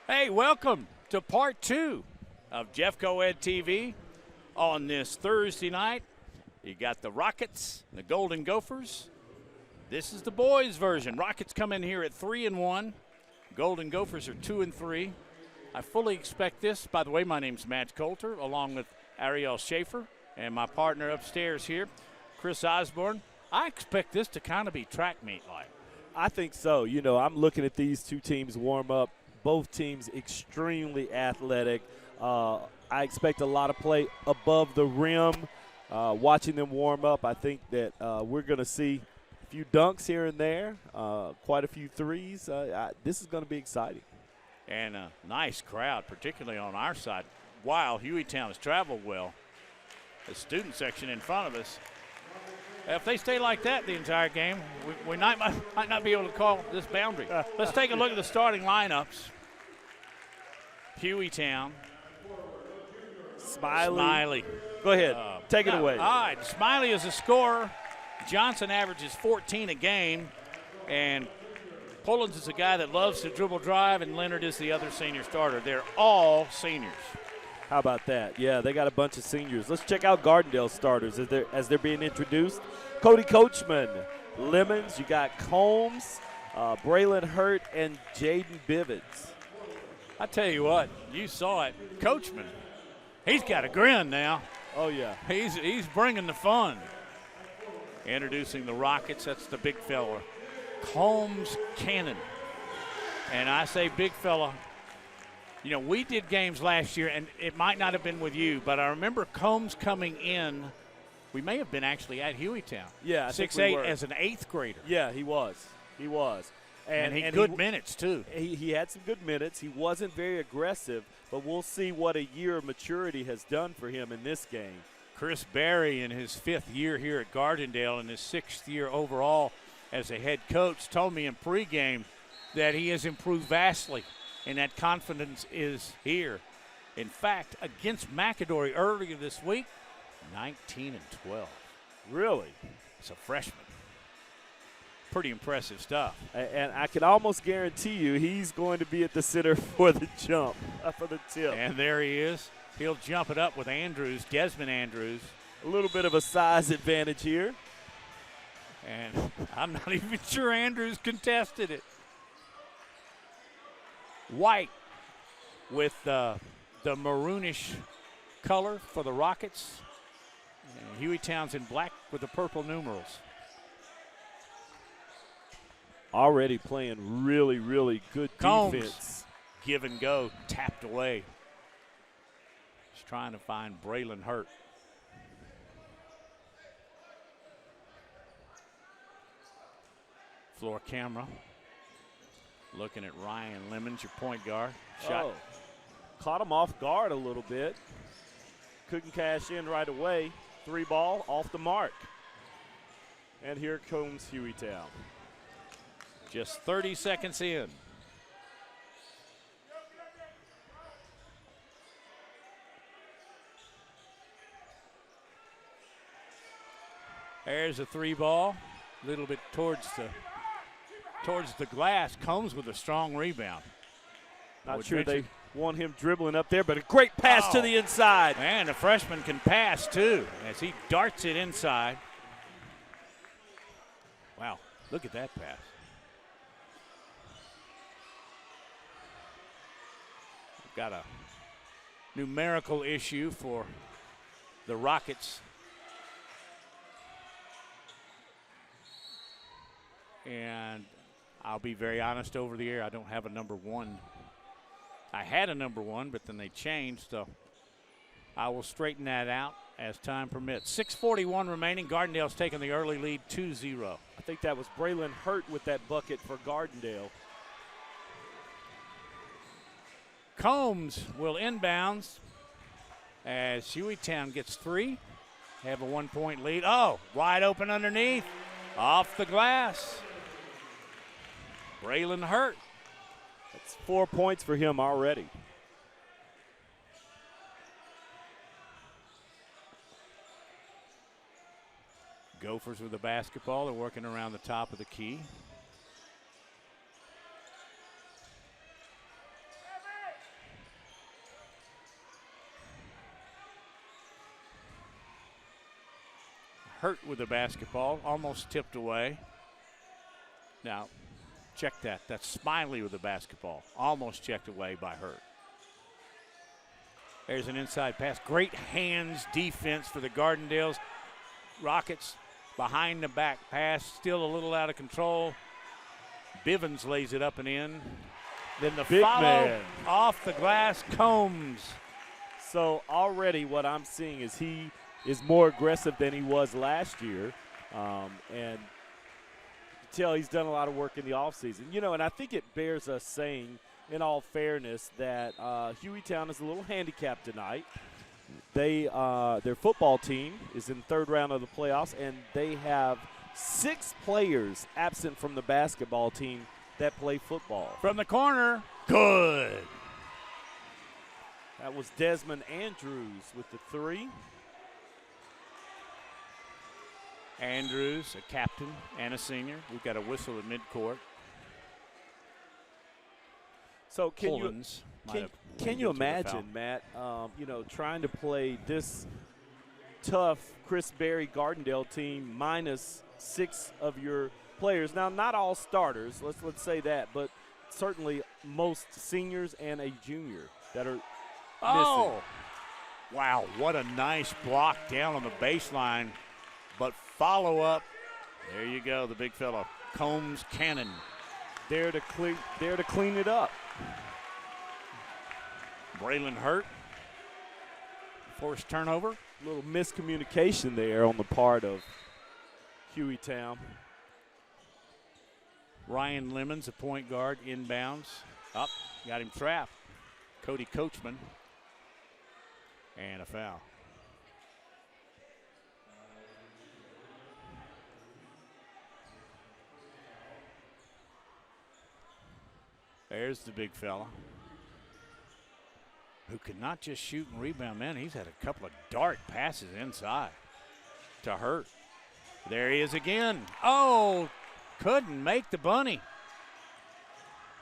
Hey, welcome to part 2 of Jeff Coed TV on this Thursday night. You got the Rockets, the Golden Gophers. This is the boys' version. Rockets come in here at 3-1. Golden Gophers are 2-3. I fully expect this. By the way, my name's Matt Coulter, along with Ariel Schaefer and my partner upstairs here, Chris Osborne. I expect this to kind of be track meet-like. I think so. You know, I'm looking at these two teams warm up. Both teams extremely athletic. I expect a lot of play above the rim. Watching them warm up, I think that we're going to see a few dunks here and there, quite a few threes. This is going to be exciting. And a nice crowd, particularly on our side. While Hueytown has traveled well, the student section in front of us. If they stay like that the entire game, we might not be able to call this boundary. Let's take a look at the starting lineups. Hueytown. Smiley. Go ahead. Take it away. All right. Smiley is a scorer. Johnson averages 14 a game. And Pullins is a guy that loves to dribble drive, and Leonard is the other senior starter. They're all seniors. How about that? Yeah, they got a bunch of seniors. Let's check out Gardendale starters as they're being introduced. Cody Coachman, Lemons. You got Combs, Braylon Hurt, and Jaden Bivens. I tell you what, you saw it. Coachman, he's got a grin now. Oh, yeah. He's bringing the fun. Introducing the Rockets, that's the big fella. Combs Cannon. And I say big fella. You know, we did games last year, and it might not have been with you, but I remember Combs coming in. We may have been actually at Hueytown. Yeah, 6'8" as an 8th grader. Yeah, he was. He was. And he good minutes, too. He had some good minutes. He wasn't very aggressive, but we'll see what a year of maturity has done for him in this game. Chris Berry in his 5th year here at Gardendale and his 6th year overall as a head coach told me in pregame that he has improved vastly, and that confidence is here. In fact, against McAdory earlier this week, 19-12. Really? It's a freshman. Pretty impressive stuff. And I can almost guarantee you he's going to be at the center for the jump, for the tip. And there he is. He'll jump it up with Andrews, Desmond Andrews. A little bit of a size advantage here. And I'm not even sure Andrews contested it. White with the maroonish color for the Rockets. And Hueytown's in black with the purple numerals. Already playing really, really good defense. Combs, give and go, tapped away. Just trying to find Braylon Hurt. Floor camera. Looking at Ryan Lemons, your point guard. Shot. Caught him off guard a little bit. Couldn't cash in right away. 3 ball off the mark. And here comes Hueytown. Just 30 seconds in. There's a 3 ball. A little bit towards the glass. Combs with a strong rebound. Not sure they want him dribbling up there, but a great pass to the inside. And a freshman can pass, too, as he darts it inside. Wow, look at that pass. Got a numerical issue for the Rockets. And I'll be very honest over the air, I don't have a number 1. I had a number 1, but then they changed, so I will straighten that out as time permits. 6:41 remaining. Gardendale's taking the early lead 2-0. I think that was Braylon Hurt with that bucket for Gardendale. Combs will inbounds as Hueytown gets 3. They have a 1-point lead. Oh, wide open underneath. Off the glass. Braylon Hurt. That's 4 points for him already. Gophers with the basketball. They're working around the top of the key. Hurt with the basketball, almost tipped away. Now, check that. That's Smiley with the basketball, almost checked away by Hurt. There's an inside pass. Great hands defense for the Gardendales. Rockets behind the back pass, still a little out of control. Bivens lays it up and in. Then the Big follow man. off the glass, Combs. So already what I'm seeing is he is more aggressive than he was last year. And you can tell he's done a lot of work in the offseason. You know, and I think it bears us saying, in all fairness, that Hueytown is a little handicapped tonight. Their football team is in third round of the playoffs, and they have 6 players absent from the basketball team that play football. From the corner, good. That was Desmond Andrews with the 3. Andrews, a captain and a senior. We've got a whistle at midcourt. So can you imagine, Matt, you know, trying to play this tough Chris Berry Gardendale team minus 6 of your players? Now, not all starters, let's say that, but certainly most seniors and a junior that are missing. Wow, what a nice block down on the baseline. But follow up, there you go, the big fellow, Combs Cannon. There to clean it up. Braylon Hurt, forced turnover. A little miscommunication there on the part of Hueytown. Ryan Lemons, a point guard, inbounds. Up, got him trapped. Cody Coachman, and a foul. There's the big fella who could not just shoot and rebound. Man, he's had a couple of dart passes inside to Hurt. There he is again. Oh, couldn't make the bunny.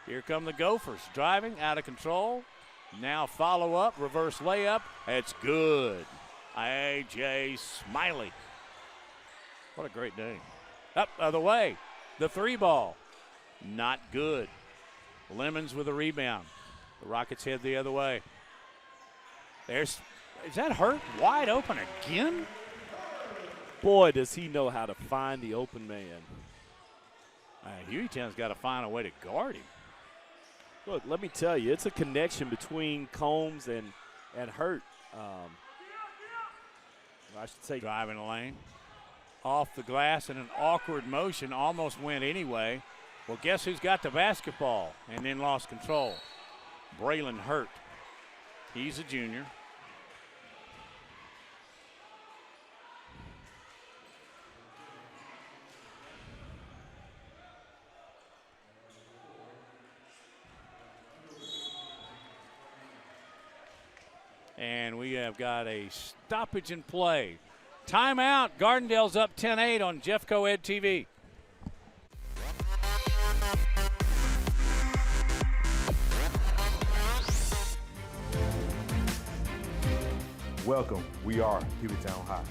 Here come the Gophers, driving, out of control. Now follow up, reverse layup. It's good. A.J. Smiley. What a great day. Up, other way. The 3 ball. Not good. Lemons with a rebound. The Rockets head the other way. Is that Hurt wide open again? Boy, does he know how to find the open man. Hueytown's got to find a way to guard him. Look, let me tell you, it's a connection between Combs and Hurt. I should say driving the lane. Off the glass in an awkward motion, almost went anyway. Well, guess who's got the basketball and then lost control? Braylon Hurt. He's a junior. And we have got a stoppage in play. Timeout. Gardendale's up 10-8 on Jeffco Ed TV. Welcome. We are Hueytown High.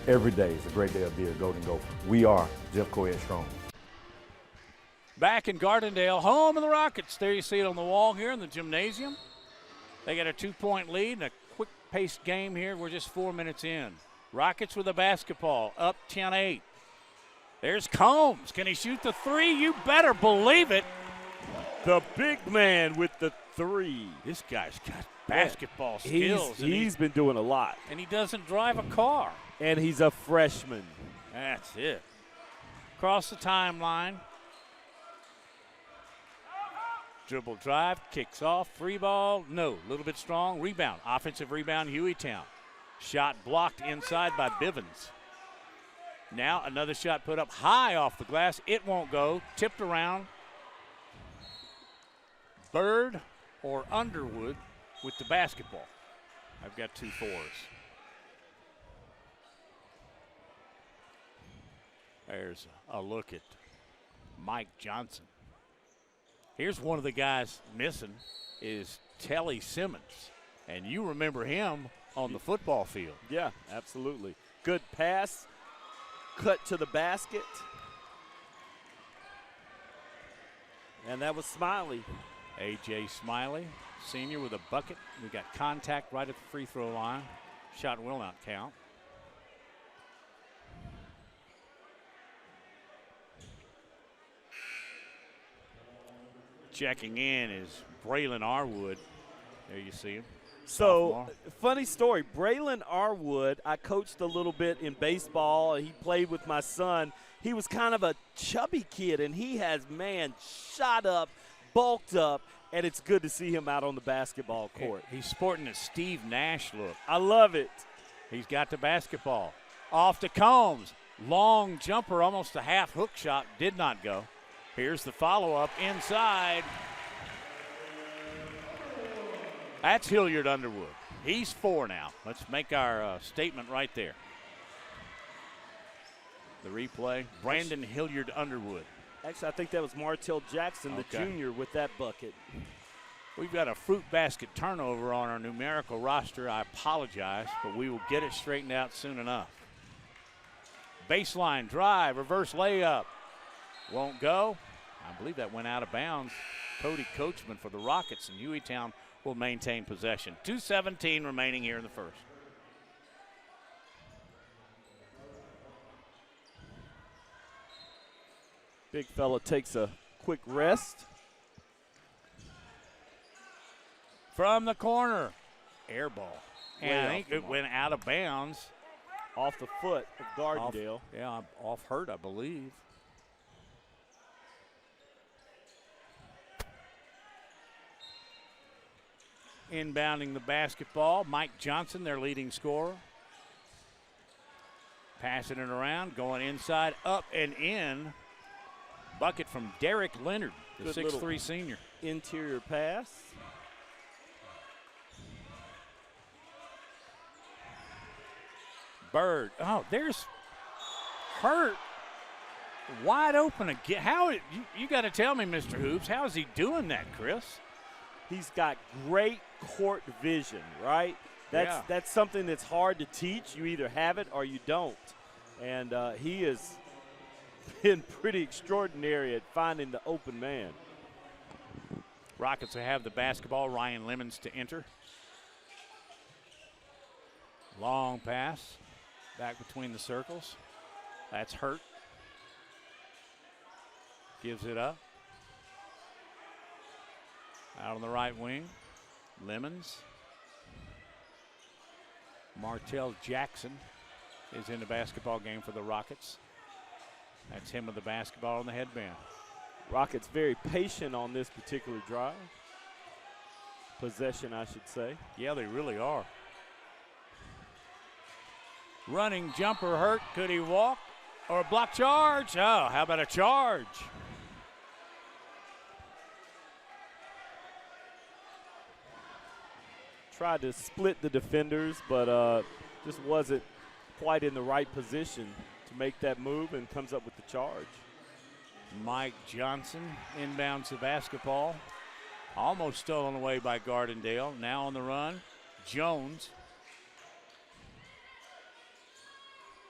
Every day is a great day to be a Golden Gopher. We are Jeff Coed Strong. Back in Gardendale, home of the Rockets. There you see it on the wall here in the gymnasium. They got a 2-point lead and a quick-paced game here. We're just 4 minutes in. Rockets with the basketball, up 10-8. There's Combs. Can he shoot the 3? You better believe it. the big man with the 3. This guy's got basketball skills. He's been doing a lot. And he doesn't drive a car. And he's a freshman. That's it. Across the timeline. Dribble drive, kicks off, free ball. No, a little bit strong. Rebound, offensive rebound, Hueytown. Shot blocked inside by Bivens. Now another shot put up high off the glass. It won't go. Tipped around. Bird or Underwood with the basketball. I've got 2 fours. There's a look at Mike Johnson. Here's one of the guys missing is Telly Simmons. And you remember him on the football field. Yeah, absolutely. Good pass, cut to the basket. And that was Smiley. A.J. Smiley, senior with a bucket. We got contact right at the free throw line. Shot will not count. Checking in is Braylon Arwood. There you see him. So, Sophomore. funny story. Braylon Arwood, I coached a little bit in baseball. He played with my son. He was kind of a chubby kid, and he has, man, shot up, bulked up, and it's good to see him out on the basketball court. He's sporting a Steve Nash look. I love it. He's got the basketball. Off to Combs. Long jumper, almost a half hook shot. Did not go. Here's the follow-up inside. That's Hilliard Underwood. He's 4 now. Let's make our statement right there. The replay, Brandon Hilliard Underwood. Actually, I think that was Martell Jackson, the junior, with that bucket. We've got a fruit basket turnover on our numerical roster. I apologize, but we will get it straightened out soon enough. Baseline drive, reverse layup. Won't go. I believe that went out of bounds. Cody Coachman for the Rockets, and Hueytown will maintain possession. 2:17 remaining here in the first. Big fella takes a quick rest. From the corner, air ball. Way And I off think the it mark. went out of bounds. Off the foot of Gardendale. Off hurt, I believe. Inbounding the basketball, Mike Johnson, their leading scorer. Passing it around, going inside, up and in. Bucket from Derek Leonard, the Good 6'3 senior. Interior pass. Bird. Oh, there's Hurt. Wide open again. You got to tell me, Mr. Hoops, how is he doing that, Chris? He's got great court vision, right? That's something that's hard to teach. You either have it or you don't. And he has been pretty extraordinary at finding the open man. Rockets will have the basketball. Ryan Lemons to enter. Long pass. Back between the circles. That's Hurt. Gives it up. Out on the right wing. Lemons. Martell Jackson is in the basketball game for the Rockets. That's him with the basketball on the headband. Rockets very patient on this particular drive. Possession, I should say. Yeah, they really are. Running jumper Hurt. Could he walk? Or a block charge? Oh, how about a charge? Tried to split the defenders, but just wasn't quite in the right position to make that move, and comes up with the charge. Mike Johnson inbounds the basketball. Almost stolen away by Gardendale. Now on the run, Jones.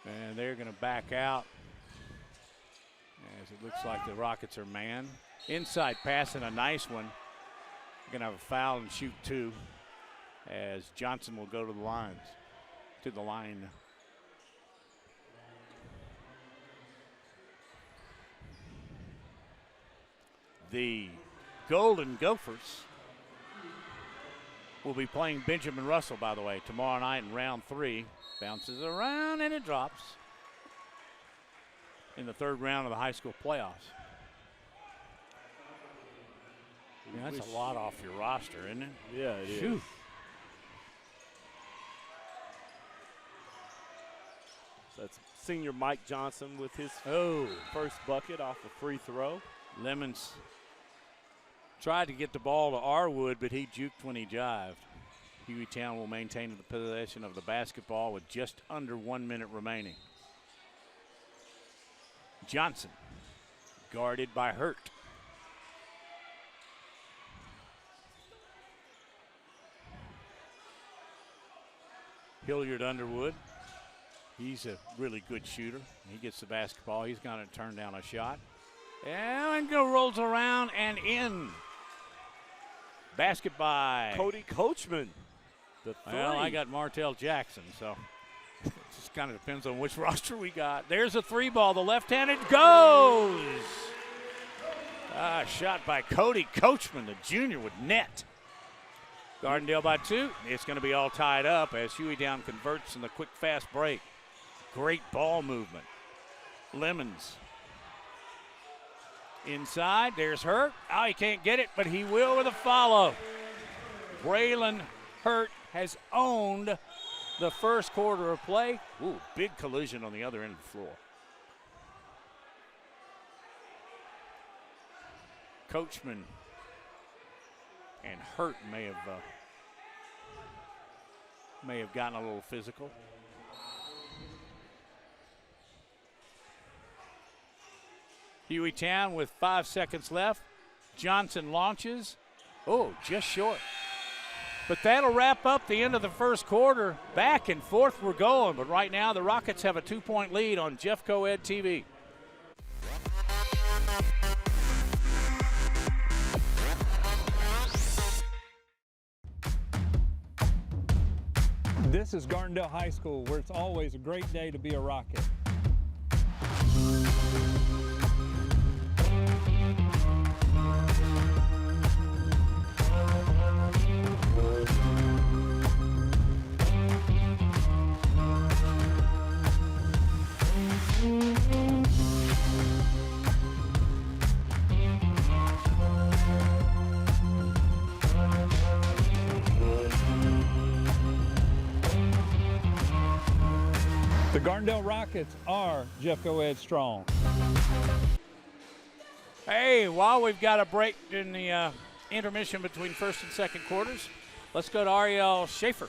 And they're going to back out as it looks like the Rockets are man. Inside pass and a nice one. Going to have a foul and shoot 2 as Johnson will go to the line. The Golden Gophers will be playing Benjamin Russell, by the way, tomorrow night in round 3. Bounces around and it drops in the 3rd round of the high school playoffs. Yeah, that's a lot off your roster, isn't it? Yeah, it is. Shoot. So that's senior Mike Johnson with his first bucket off a free throw. Lemons tried to get the ball to Arwood, but he juked when he jived. Hueytown will maintain the possession of the basketball with just under 1 minute remaining. Johnson, guarded by Hurt. Hilliard Underwood, he's a really good shooter. He gets the basketball. He's going to turn down a shot. And rolls around and in. Basket by Cody Coachman. The three. Well, I got Martell Jackson, so it just kind of depends on which roster we got. There's a three ball. The left-handed goes. Shot by Cody Coachman, the junior, with net. Gardendale by 2. It's going to be all tied up as Hueytown converts in the quick, fast break. Great ball movement. Lemons. Inside, there's Hurt. Oh, he can't get it, but he will with a follow. Braylon Hurt has owned the first quarter of play. Ooh, big collision on the other end of the floor. Coachman and Hurt may have gotten a little physical. Hueytown with 5 seconds left. Johnson launches. Oh, just short. But that'll wrap up the end of the first quarter. Back and forth we're going, but right now the Rockets have a 2-point lead on Jeffco Ed TV. This is Gardendale High School, where it's always a great day to be a Rocket. The Gardendale Rockets are Jeffco Ed strong. Hey, while we've got a break in the intermission between first and second quarters, let's go to Ariel Schaefer.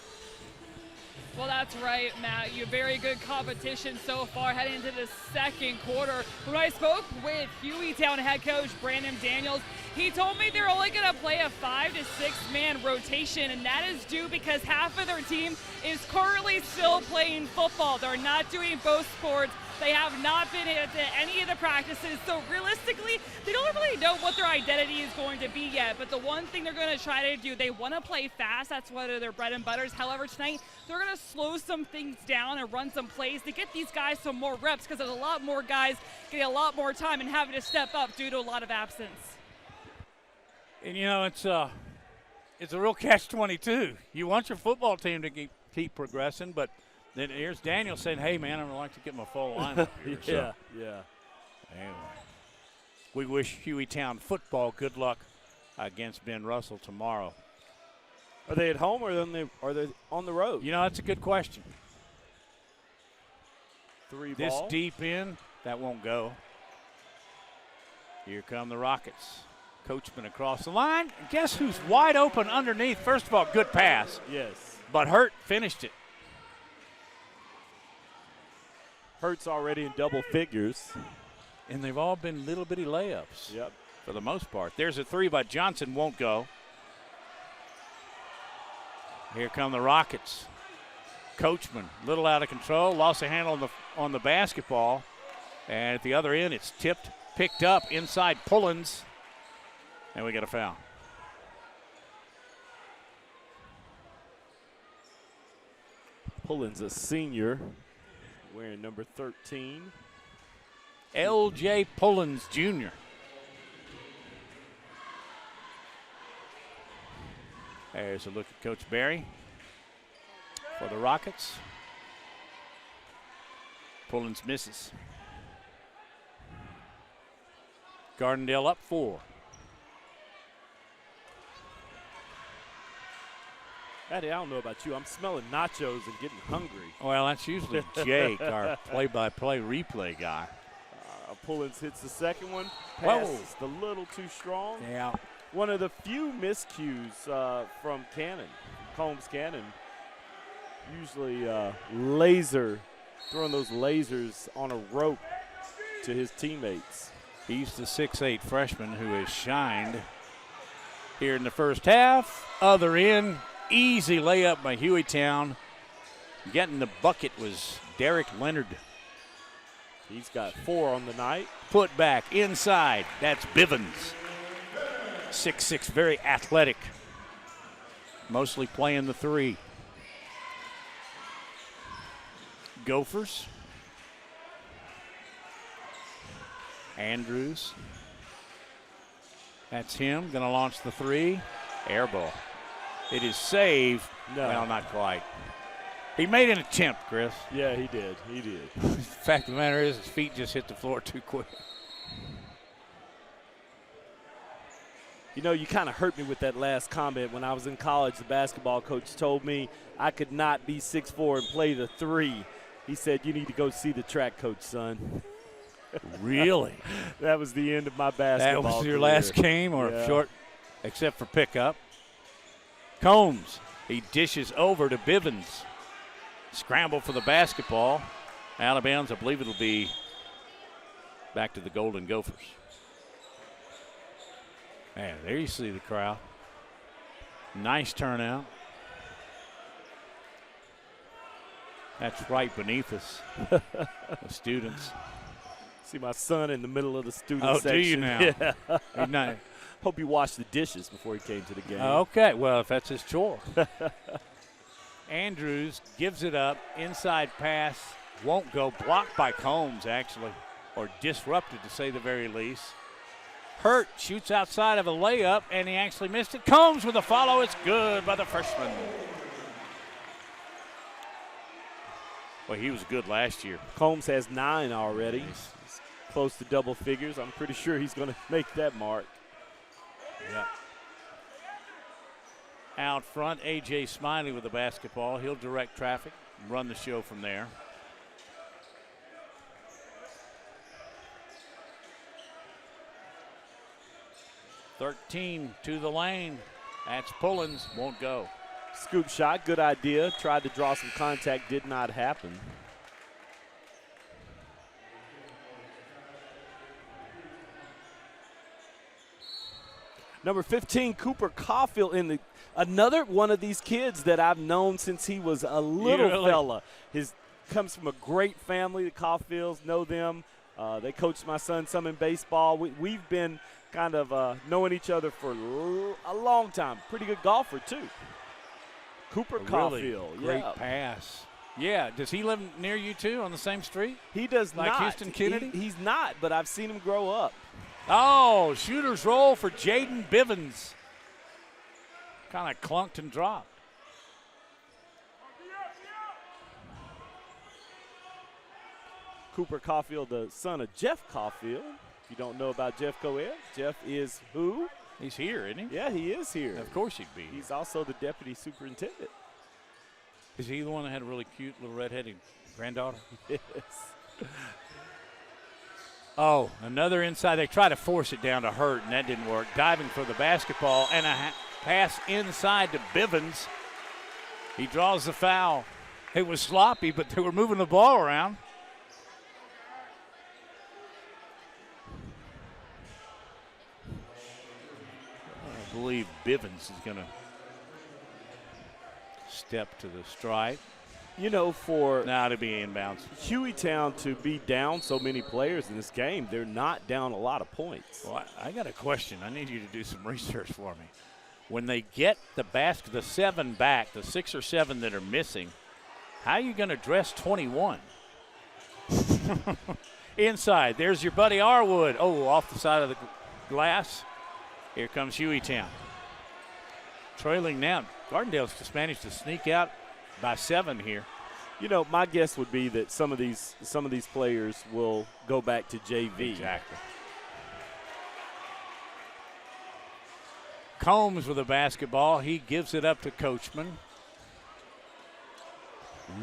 Well, that's right, Matt. You very good competition so far heading into the second quarter. When I spoke with Hueytown head coach Brandon Daniels, he told me they're only going to play a 5 to 6 man rotation, and that is due because half of their team is currently still playing football. They're not doing both sports. They have not been at any of the practices, so realistically, they don't really know what their identity is going to be yet. But the one thing they're going to try to do, they want to play fast. That's one of their bread and butters. However, tonight, they're going to slow some things down and run some plays to get these guys some more reps, because there's a lot more guys getting a lot more time and having to step up due to a lot of absence. And, you know, it's a real catch-22. You want your football team to keep progressing, but then here's Daniel saying, hey, man, I would like to get my full lineup here. Yeah. Anyway, we wish Hueytown football good luck against Ben Russell tomorrow. Are they at home or are they on the road? You know, that's a good question. Three This ball. deep in, that won't go. Here come the Rockets. Coachman across the line. And guess who's wide open underneath? First of all, good pass. Yes. But Hurt finished it. Hurt's already in double figures. And they've all been little bitty layups. Yep. For the most part. There's a three by Johnson, won't go. Here come the Rockets. Coachman, little out of control, lost a handle on the basketball. And at the other end, it's tipped, picked up inside Pullins. And we get a foul. Pullins, a senior, wearing number 13. L.J. Pullins, Jr. There's a look at Coach Barry for the Rockets. Pullins misses. Gardendale up 4. Eddie, I don't know about you. I'm smelling nachos and getting hungry. Well, that's usually Jake, our play-by-play replay guy. Pullins hits the second one. Whoa. Passes a little too strong. Yeah. One of the few miscues from Cannon, Combs Cannon. Usually throwing those lasers on a rope to his teammates. He's the 6'8 freshman who has shined here in the first half. Other end, easy layup by Hueytown. Getting the bucket was Derek Leonard. He's got 4 on the night. Put back inside. That's Bivens. 6'6", very athletic. Mostly playing the 3. Gophers. Andrews. That's him. Going to launch the 3. Air ball. It is saved. No. Well, not quite. He made an attempt, Chris. Yeah, he did. He did. The fact of the matter is his feet just hit the floor too quick. You know, you kind of hurt me with that last comment. When I was in college, the basketball coach told me I could not be 6'4" and play the 3. He said, you need to go see the track coach, son. Really? That was the end of my basketball That was your career. last game or Yeah. short, except for pickup. Combs, he dishes over to Bivens. Scramble for the basketball. Out of bounds, I believe it'll be back to the Golden Gophers. Man, there you see the crowd. Nice turnout. That's right beneath us, the students. See my son in the middle of the student Oh, section. do you now? Yeah. Good night. Hope he washed the dishes before he came to the game. Okay, well, if that's his chore. Andrews gives it up. Inside pass won't go. Blocked by Combs, actually, or disrupted to say the very least. Hurt shoots outside of a layup, and he actually missed it. Combs with a follow. It's good by the freshman. Well, he was good last year. Combs has 9 already. He's close to double figures. I'm pretty sure he's going to make that mark. Yeah. Out front, A.J. Smiley with the basketball. He'll direct traffic and run the show from there. (13) to the lane. That's Pullins. Won't go. Scoop shot, good idea. Tried to draw some contact, did not happen. Number 15, Cooper Caulfield, another one of these kids that I've known since he was a little fella. Comes from a great family. The Caulfields know them. They coached my son some in baseball. We've been kind of knowing each other for a long time. Pretty good golfer, too. Cooper Caulfield. Great yeah. pass. Yeah, does he live near you, too, on the same street? He does like not. Houston Kennedy? He's not, but I've seen him grow up. Oh, shooter's roll for Jaden Bivens. Kind of clunked and dropped. Cooper Caulfield, the son of Jeff Caulfield. If you don't know about Jeff Coed, Jeff is who? He's here, isn't he? Yeah, he is here. Of course he'd be. He's also the deputy superintendent. Is he the one that had a really cute little redheaded granddaughter? Yes. Oh, another inside. They try to force it down to Hurt, and that didn't work. Diving for the basketball, and a pass inside to Bivens. He draws the foul. It was sloppy, but they were moving the ball around. I believe Bivens is going to step to the strike. You know, for Now to be inbounds. Hueytown to be down so many players in this game, they're not down a lot of points. Well, I got a question. I need you to do some research for me. When they get the 7 back, the 6 or 7 that are missing, how are you going to dress 21? Inside, there's your buddy Arwood. Oh, off the side of the glass. Here comes Hueytown. Trailing now. Gardendale's just managed to sneak out by 7 here. You know, my guess would be that some of these players will go back to JV. Exactly. Combs with the basketball. He gives it up to Coachman.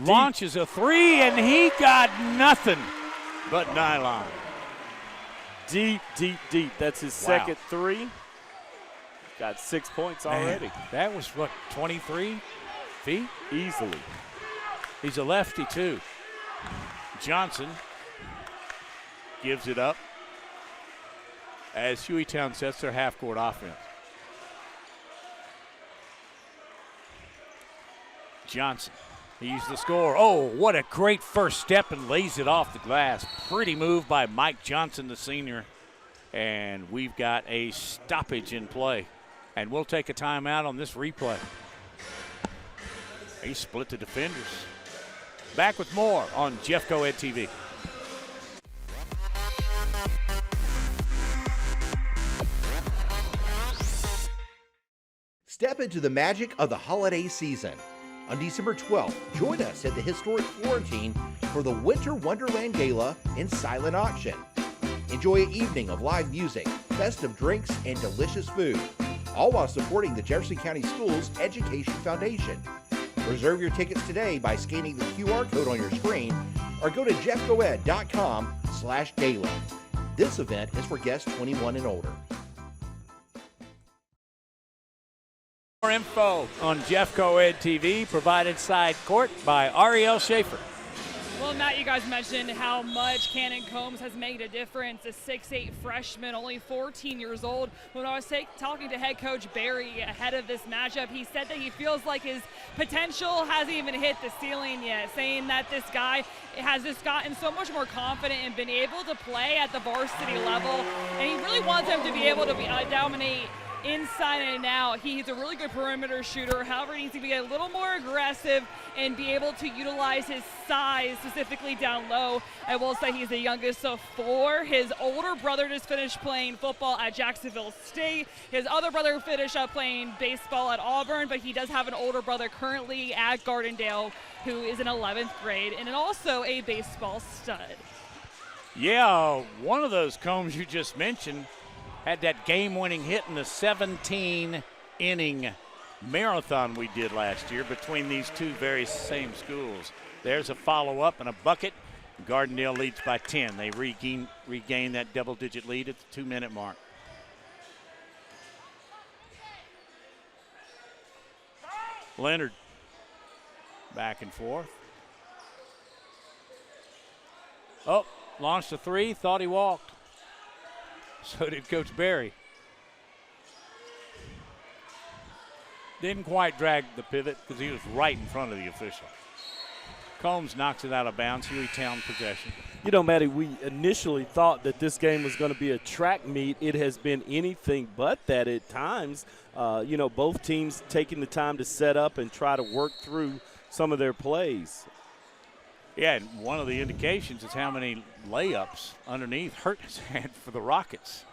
launches a three, and he got nothing but nylon. Deep, deep, deep. That's his second three. Got 6 points already. Man, that was, what, 23 feet? Easily. He's a lefty, too. Johnson gives it up as Hueytown sets their half-court offense. Johnson, he's the scorer. Oh, what a great first step, and lays it off the glass. Pretty move by Mike Johnson, the senior. And we've got a stoppage in play. And we'll take a timeout on this replay. He split the defenders. Back with more on Jeff Coed TV. Step into the magic of the holiday season. On December 12th, join us at the historic Florentine for the Winter Wonderland Gala and silent auction. Enjoy an evening of live music, festive drinks, and delicious food, all while supporting the Jefferson County Schools Education Foundation. Reserve your tickets today by scanning the QR code on your screen or go to jeffcoed.com/gala. This event is for guests 21 and older. More info on Jeff Coed TV, provided side court by Ariel Schaefer. Well, Matt, you guys mentioned how much Cannon Combs has made a difference. A 6'8" freshman, only 14 years old. When I was talking to head coach Barry ahead of this matchup, he said that he feels like his potential hasn't even hit the ceiling yet, saying that this guy has just gotten so much more confident and been able to play at the varsity level, and he really wants him to be able to dominate inside and out. He's a really good perimeter shooter. However, he needs to be a little more aggressive and be able to utilize his size, specifically down low. I will say he's the youngest of four. His older brother just finished playing football at Jacksonville State. His other brother finished up playing baseball at Auburn, but he does have an older brother currently at Gardendale who is in 11th grade and also a baseball stud. Yeah, one of those Combs you just mentioned had that game-winning hit in the 17-inning marathon we did last year between these two very same schools. There's a follow-up and a bucket. Gardendale leads by 10. They regain that double-digit lead at the 2-minute mark. Leonard back and forth. Oh, launched a three, thought he walked. So did Coach Barry. Didn't quite drag the pivot because he was right in front of the official. Combs knocks it out of bounds. Hueytown possession. You know, Matty, we initially thought that this game was going to be a track meet. It has been anything but that at times. You know, both teams taking the time to set up and try to work through some of their plays. Yeah, and one of the indications is how many layups underneath Hurt has had for the Rockets.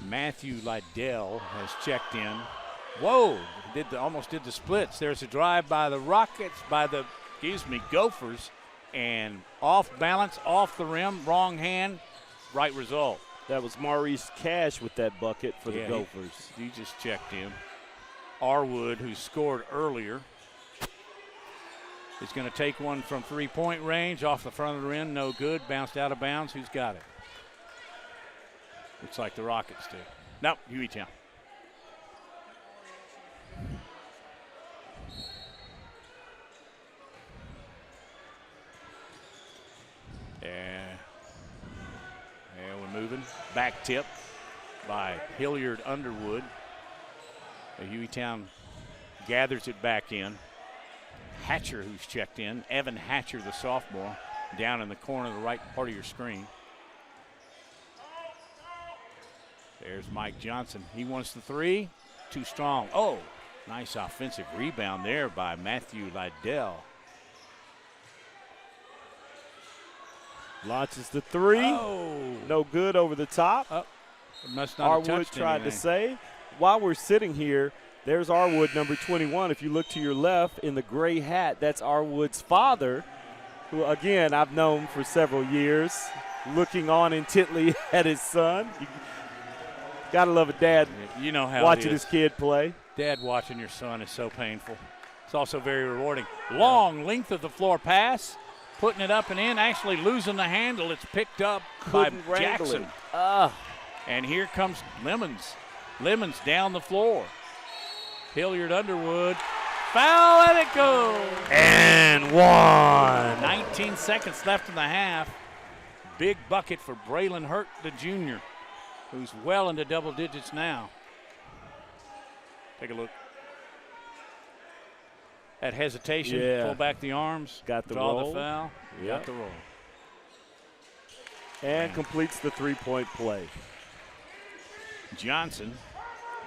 Matthew Liddell has checked in. Whoa, almost did the splits. There's a drive by the Rockets, Gophers, and off balance, off the rim, wrong hand, right result. That was Maurice Cash with that bucket for the Gophers. He just checked in. Arwood, who scored earlier, is going to take one from three-point range off the front of the rim. No good. Bounced out of bounds. Who's got it? Looks like the Rockets do. No, Hueytown. Yeah, we're moving. Back tip by Hilliard Underwood. Hueytown gathers it back in. Hatcher, who's checked in. Evan Hatcher, the sophomore, down in the corner of the right part of your screen. There's Mike Johnson. He wants the three. Too strong. Oh, nice offensive rebound there by Matthew Liddell. Launches the three. Oh. No good over the top. Must not have Arwood touched tried anything. to save. While we're sitting here, there's Arwood, number 21. If you look to your left in the gray hat, that's Arwood's father, who, again, I've known for several years, looking on intently at his son. Gotta love a dad You know how watching it is. his kid play. Dad watching your son is so painful. It's also very rewarding. Long length of the floor pass, putting it up and in, actually losing the handle. It's picked up Couldn't by wrangle Jackson. it. And here comes Lemons. Lemons down the floor. Hilliard Underwood. Foul, and it goes. And one. 19 seconds left in the half. Big bucket for Braylon Hurt, the junior, who's well into double digits now. Take a look. At hesitation, Yeah. pull back the arms, Got the draw roll. the foul, Yep. got the roll. And completes the three-point play. Johnson,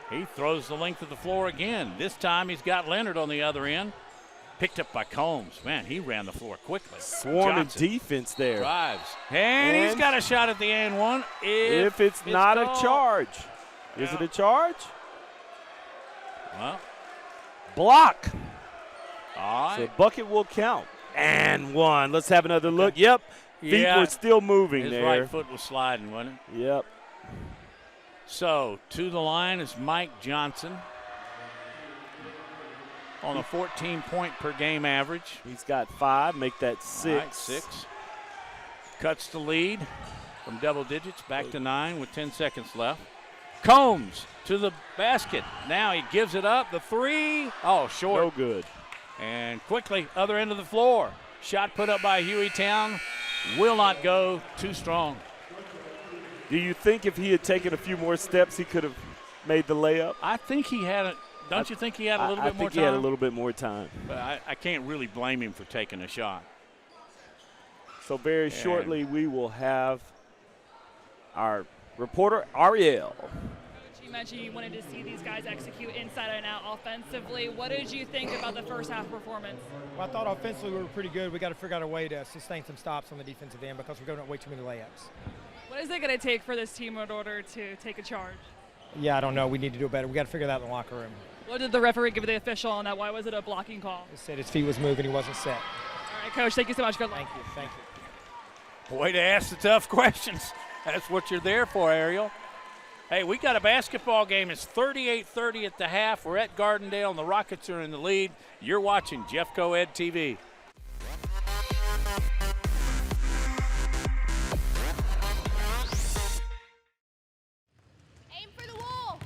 he throws the length of the floor again. This time he's got Leonard on the other end. Picked up by Combs. Man, he ran the floor quickly. Swarming Johnson defense there. drives. And he's got a shot at the and one. If it's not a called. charge. Is Yeah. it a charge? Well, Block. all right. So bucket will count. And one. Let's have another look. Yep. Feet Yeah. were still moving His there. right foot was sliding, wasn't it? Yep. So to the line is Mike Johnson on a 14-point per game average. He's got 5. Make that 6. All right, 6. Cuts the lead from double digits back to 9 with 10 seconds left. Combs to the basket. Now he gives it up. The 3. Oh, short. No good. And quickly, other end of the floor. Shot put up by Hueytown. Will not go. Too strong. Do you think if he had taken a few more steps, he could have made the layup? I think he had it. Don't you think he had a little I bit more think time? he had a little bit more time. But I can't really blame him for taking a shot. So very shortly, we will have our reporter, Ariel. You mentioned you wanted to see these guys execute inside and out offensively. What did you think about the first half performance? Well, I thought offensively we were pretty good. We got to figure out a way to sustain some stops on the defensive end because we're going to way too many layups. What is it going to take for this team in order to take a charge? Yeah, I don't know. We need to do better. We got to figure that out in the locker room. What did the referee give the official on that? Why was it a blocking call? He said his feet was moving. He wasn't set. All right, Coach, thank you so much. Good luck. Thank you. Thank you. Way to ask the tough questions. That's what you're there for, Ariel. Hey, we got a basketball game. It's 38-30 at the half. We're at Gardendale, and the Rockets are in the lead. You're watching Jeffco Ed TV. Aim for the wall.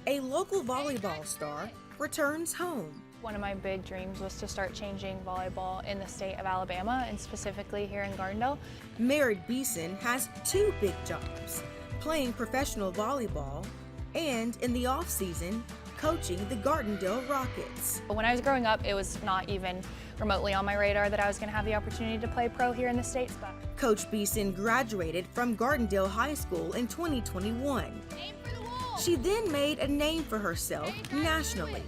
A local volleyball star returns home. One of my big dreams was to start changing volleyball in the state of Alabama and specifically here in Gardendale. Merritt Beeson has 2 big jobs, playing professional volleyball and, in the off-season, coaching the Gardendale Rockets. When I was growing up, it was not even remotely on my radar that I was going to have the opportunity to play pro here in the States. But Coach Beeson graduated from Gardendale High School in 2021. aim for the wall. She then made a name for herself nationally,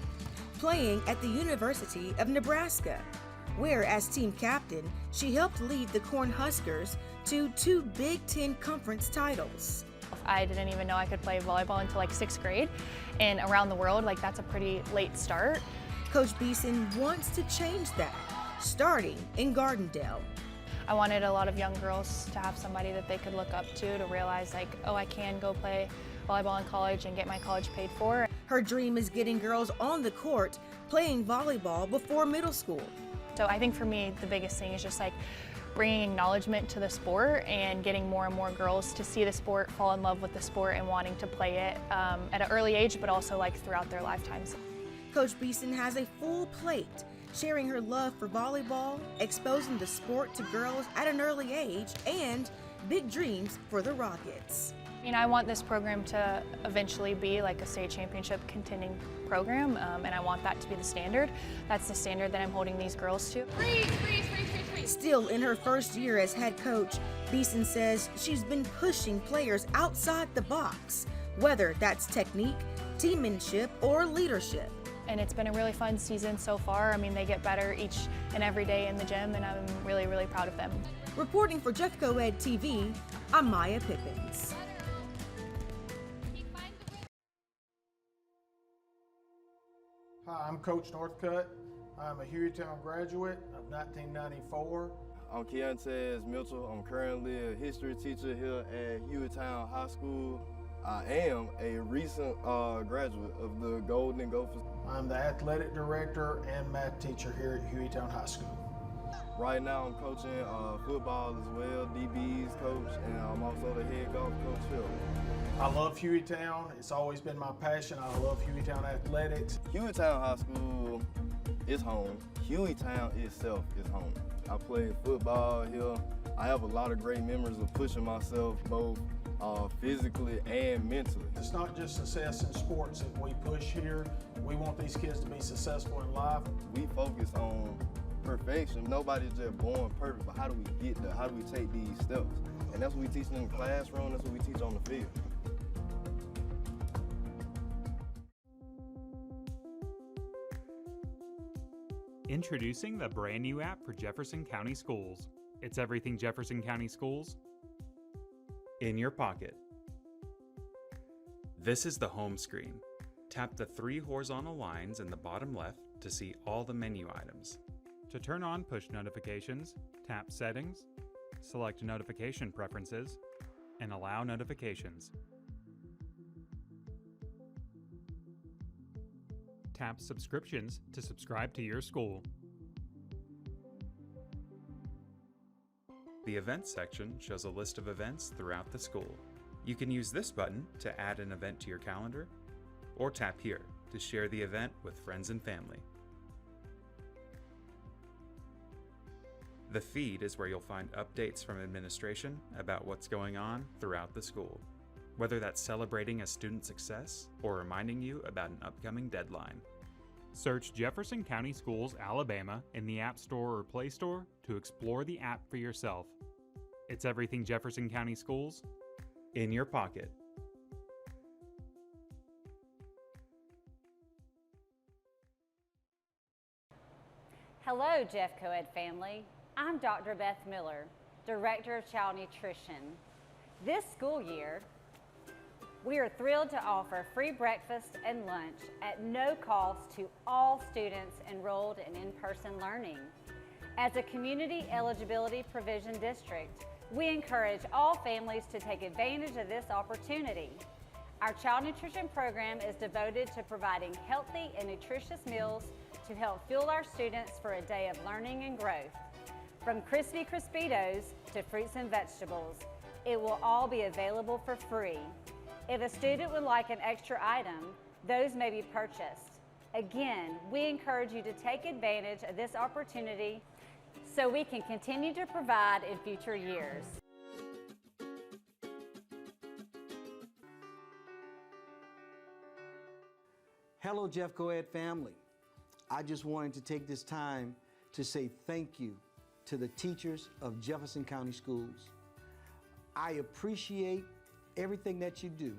playing at the University of Nebraska, where as team captain, she helped lead the Cornhuskers to 2 Big Ten Conference titles. I didn't even know I could play volleyball until like 6th grade, and around the world, like that's a pretty late start. Coach Beeson wants to change that, starting in Gardendale. I wanted a lot of young girls to have somebody that they could look up to realize like, oh, I can go play volleyball in college and get my college paid for. Her dream is getting girls on the court playing volleyball before middle school. So I think for me, the biggest thing is just like bringing acknowledgement to the sport and getting more and more girls to see the sport, fall in love with the sport, and wanting to play it at an early age, but also like throughout their lifetimes. Coach Beeson has a full plate, sharing her love for volleyball, exposing the sport to girls at an early age, and big dreams for the Rockets. I mean, I want this program to eventually be like a state championship contending program, and I want that to be the standard. That's the standard that I'm holding these girls to. Freeze, freeze, freeze, freeze, freeze. Still in her first year as head coach, Beeson says she's been pushing players outside the box, whether that's technique, teammanship, or leadership. And it's been a really fun season so far. I mean, they get better each and every day in the gym, and I'm really, really proud of them. Reporting for Jeffco Ed TV, I'm Maya Pippins. Hi, I'm Coach Northcutt. I'm a Hueytown graduate of 1994. I'm Keontae Mitchell. I'm currently a history teacher here at Hueytown High School. I am a recent graduate of the Golden Gophers. I'm the athletic director and math teacher here at Hueytown High School. Right now I'm coaching football as well, DBs coach, and I'm also the head golf coach here. I love Hueytown. It's always been my passion. I love Hueytown athletics. Hueytown High School is home. Hueytown itself is home. I played football here. I have a lot of great memories of pushing myself both physically and mentally. It's not just success in sports that we push here. We want these kids to be successful in life. We focus on perfection. Nobody's just born perfect, but how do we get there? How do we take these steps? And that's what we teach in the classroom, that's what we teach on the field. Introducing the brand new app for Jefferson County Schools. It's everything Jefferson County Schools in your pocket. This is the home screen. Tap the 3 horizontal lines in the bottom left to see all the menu items. To turn on push notifications, tap Settings, select Notification Preferences, and allow notifications. Tap Subscriptions to subscribe to your school. The Events section shows a list of events throughout the school. You can use this button to add an event to your calendar, or tap here to share the event with friends and family. The feed is where you'll find updates from administration about what's going on throughout the school, whether that's celebrating a student success or reminding you about an upcoming deadline. Search Jefferson County Schools, Alabama in the App Store or Play Store to explore the app for yourself. It's everything Jefferson County Schools in your pocket. Hello, Jeff Coed family. I'm Dr. Beth Miller, Director of Child Nutrition. This school year, we are thrilled to offer free breakfast and lunch at no cost to all students enrolled in in-person learning. As a community eligibility provision district, we encourage all families to take advantage of this opportunity. Our child nutrition program is devoted to providing healthy and nutritious meals to help fuel our students for a day of learning and growth. From crispy Crispitos to fruits and vegetables, it will all be available for free. If a student would like an extra item, those may be purchased. Again, we encourage you to take advantage of this opportunity so we can continue to provide in future years. Hello, Jeff Coed family. I just wanted to take this time to say thank you to the teachers of Jefferson County Schools. I appreciate everything that you do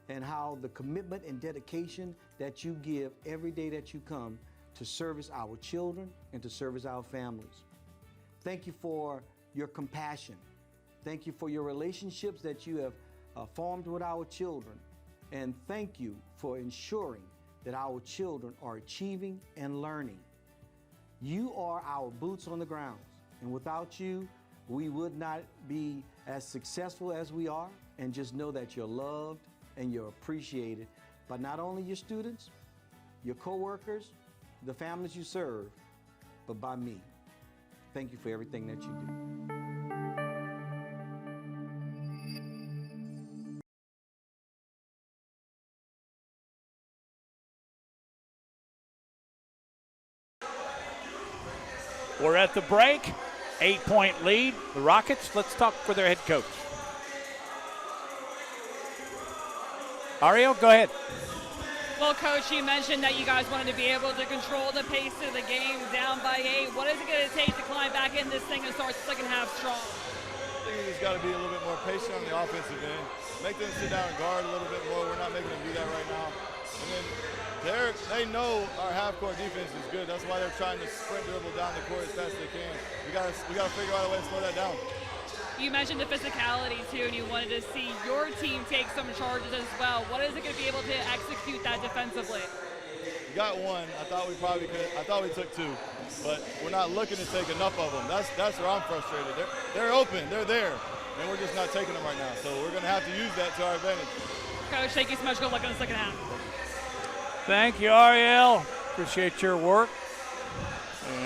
and how the commitment and dedication that you give every day that you come to service our children and to service our families. Thank you for your compassion. Thank you for your relationships that you have formed with our children. And thank you for ensuring that our children are achieving and learning. You are our boots on the ground, and without you, we would not be as successful as we are. And just know that you're loved and you're appreciated by not only your students, your coworkers, the families you serve, but by me. Thank you for everything that you do. We're at the break. 8-point lead. The Rockets. Let's talk with their head coach. Ariel, go ahead. Well, Coach, you mentioned that you guys wanted to be able to control the pace of the game down by 8. What is it going to take to climb back in this thing and start the second half strong? I think we just got to be a little bit more patient on the offensive end. Make them sit down and guard a little bit more. We're not making them do that right now. And then they know our half-court defense is good. That's why they're trying to sprint dribble down the court as fast as they can. We got to figure out a way to slow that down. You mentioned the physicality, too, and you wanted to see your team take some charges as well. What is it going to be able to execute that defensively? We got one. I thought we took 2, but we're not looking to take enough of them. That's where I'm frustrated. They're open. They're there, and we're just not taking them right now. So we're going to have to use that to our advantage. Coach, thank you so much. Good luck in the second half. Thank you, Ariel. Appreciate your work.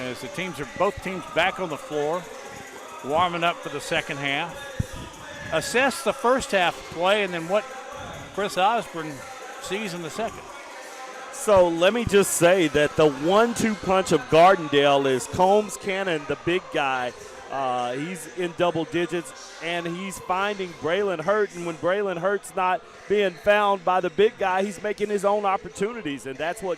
As both teams back on the floor, warming up for the second half. Assess the first half play and then what Chris Osborne sees in the second. So let me just say that the 1-2 punch of Gardendale is Combs Cannon, the big guy. He's in double digits, and he's finding Braylon Hurt. And when Braylon Hurt's not being found by the big guy, he's making his own opportunities, and that's what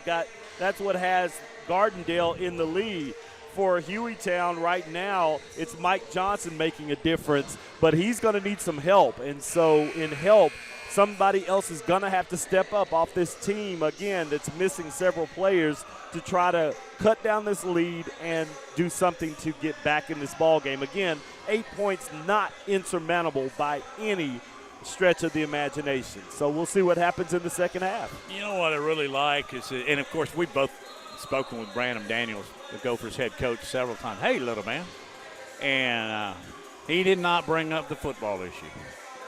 has Gardendale in the lead. For Hueytown right now, it's Mike Johnson making a difference, but he's going to need some help. And so in help, somebody else is going to have to step up off this team, again, that's missing several players to try to cut down this lead and do something to get back in this ball game. Again, 8 points not insurmountable by any stretch of the imagination. So we'll see what happens in the second half. You know what I really like is, and of course we've both spoken with Brandon Daniels, the Gophers head coach, several times. Hey, little man. And he did not bring up the football issue,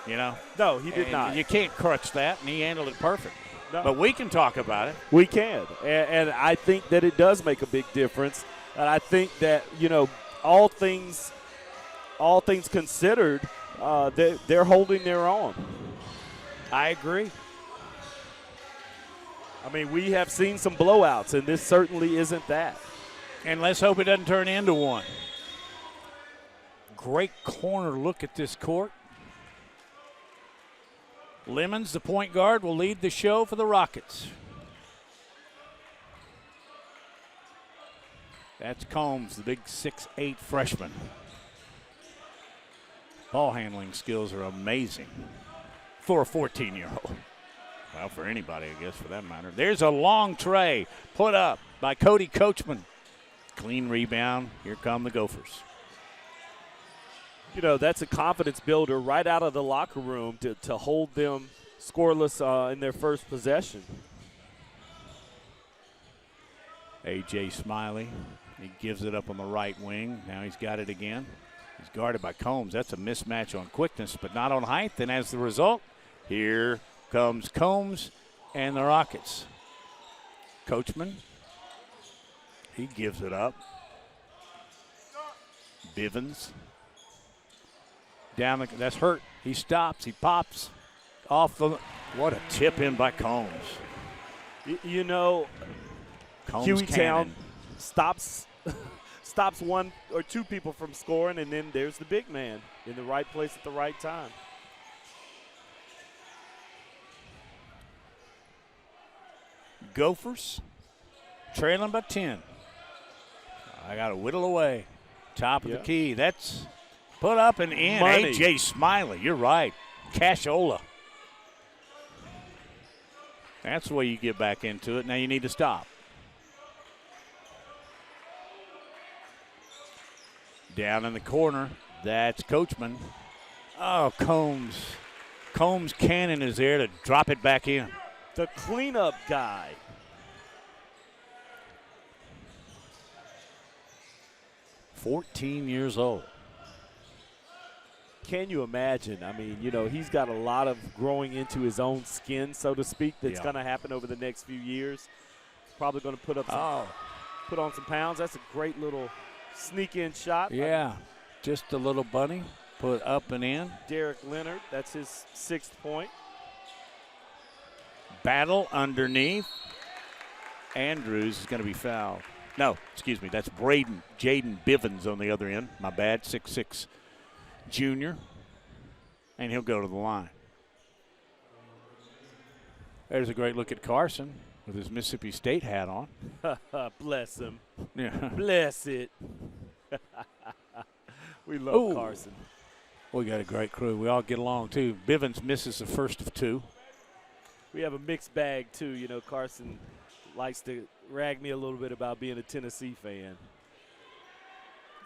you know? No, he did not. You can't crutch that, and he handled it perfect. No. But we can talk about it. We can. And I think that it does make a big difference. And I think that, you know, all things considered, they're holding their own. I agree. I mean, we have seen some blowouts, and this certainly isn't that. And let's hope it doesn't turn into one. Great corner look at this court. Lemons, the point guard, will lead the show for the Rockets. That's Combs, the big 6'8" freshman. Ball handling skills are amazing for a 14-year-old. Well, for anybody, I guess, for that matter. There's a long tray put up by Cody Coachman. Clean rebound. Here come the Gophers. You know, that's a confidence builder right out of the locker room to hold them scoreless in their first possession. A.J. Smiley, he gives it up on the right wing. Now he's got it again. He's guarded by Combs. That's a mismatch on quickness, but not on height. And as the result, here comes Combs and the Rockets. Coachman, he gives it up. Bivens. That's Hurt. He stops. He pops off the. What a tip in by Combs. You know, Combs Hueytown stops one or two people from scoring, and then there's the big man in the right place at the right time. Gophers trailing by 10. I got to whittle away. Top of the key. That's put up and in. Money. A.J. Smiley, you're right. Cashola. That's the way you get back into it. Now you need to stop. Down in the corner, that's Coachman. Oh, Combs. Combs Cannon is there to drop it back in. The cleanup guy. $14 old. Can you imagine? I mean, you know, he's got a lot of growing into his own skin, so to speak, that's going to happen over the next few years. Probably going to put on some pounds. That's a great little sneak-in shot. Yeah, just a little bunny put up and in. Derek Leonard, that's his 6th point. Battle underneath. Andrews is going to be fouled. No, excuse me, that's Jaden Bivens on the other end. My bad, 6'6" junior. And he'll go to the line. There's a great look at Carson with his Mississippi State hat on. Bless him. Yeah. Bless it. We love Carson. We got a great crew. We all get along, too. Bivens misses the first of 2. We have a mixed bag, too. You know, Carson likes to rag me a little bit about being a Tennessee fan.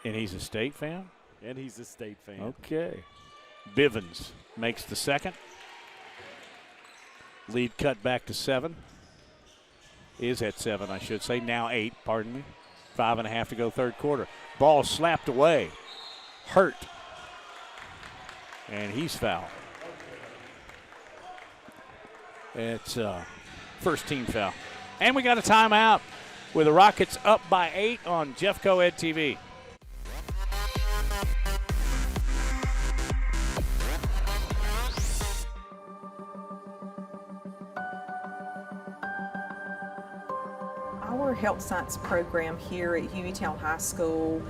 And he's a State fan? And he's a State fan. Okay. Bivens makes the second. Lead cut back to 7. Is at 7, I should say. Now 8, pardon me. 5.5 to go third quarter. Ball slapped away. Hurt. And he's fouled. It's first team foul. And we got a timeout with the Rockets up by 8 on Jeff Coed TV. Our health science program here at Hueytown High School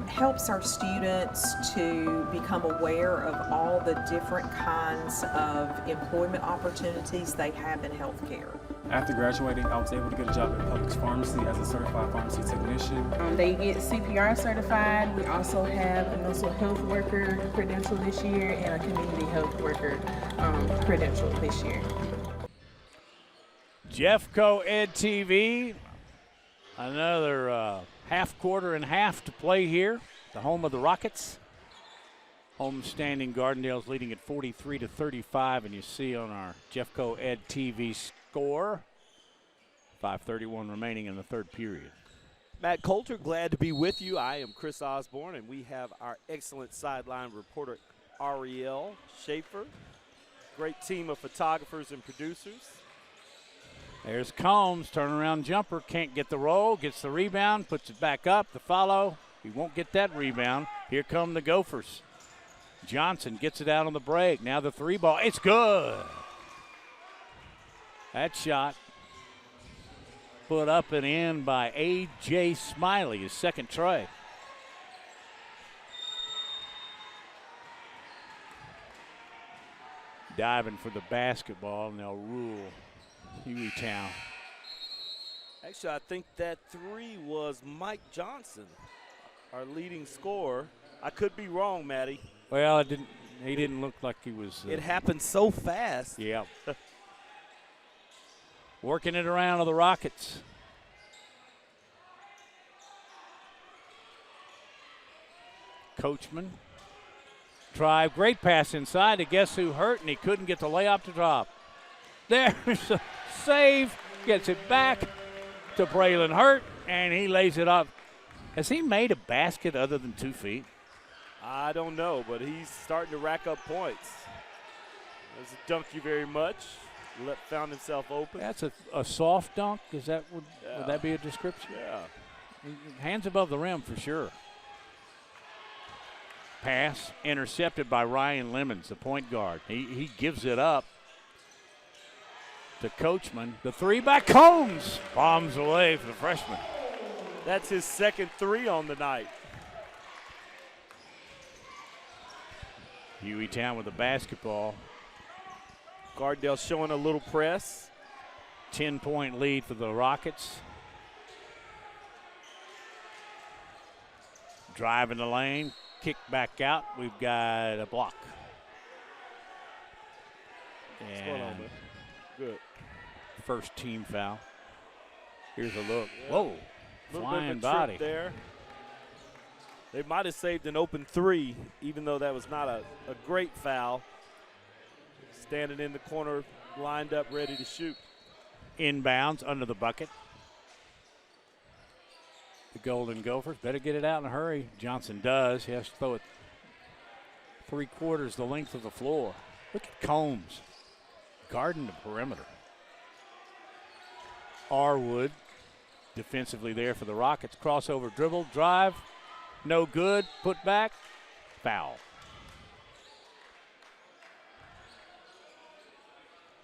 helps our students to become aware of all the different kinds of employment opportunities they have in healthcare. After graduating, I was able to get a job at Publix Pharmacy as a certified pharmacy technician. They get CPR certified. We also have a mental health worker credential this year and a community health worker credential this year. Jeff Coed TV, another half quarter and half to play here, the home of the Rockets. Home standing Gardendale's leading at 43-35, and you see on our Jeff Coed TV score, 5:31 remaining in the third period. Matt Coulter, glad to be with you. I am Chris Osborne, and we have our excellent sideline reporter, Ariel Schaefer. Great team of photographers and producers. There's Combs, turnaround jumper, can't get the roll, gets the rebound, puts it back up, the follow. He won't get that rebound. Here come the Gophers. Johnson gets it out on the break. Now the three ball, it's good. That shot put up and in by A.J. Smiley, his second try. Diving for the basketball, and they'll rule Hueytown. Actually, I think that three was Mike Johnson, our leading scorer. I could be wrong, Matty. Well, it didn't. He didn't look like he was. It happened so fast. Yeah. Working it around to the Rockets. Coachman. Drive, great pass inside to guess who hurt, and he couldn't get the layup to drop. There's a save, gets it back to Braylon Hurt, and he lays it up. Has he made a basket other than 2 feet? I don't know, but he's starting to rack up points. Doesn't dunk you very much. Found himself open. That's a soft dunk. Would that be a description? Yeah. Hands above the rim for sure. Pass intercepted by Ryan Lemons, the point guard. He gives it up to Coachman. The three by Combs. Bombs away for the freshman. That's his second three on the night. Hueytown with the basketball. Gardendale showing a little press. 10-point lead for the Rockets. Driving the lane, kick back out. We've got a block. What's going on, man? Good. First team foul. Here's a look. Yeah. Whoa, bit flying of a body. trip there. They might have saved an open three, even though that was not a great foul. Standing in the corner, lined up, ready to shoot. Inbounds under the bucket. The Golden Gophers better get it out in a hurry. Johnson does. He has to throw it 3/4 the length of the floor. Look at Combs guarding the perimeter. Arwood defensively there for the Rockets. Crossover dribble, drive, no good, put back, foul.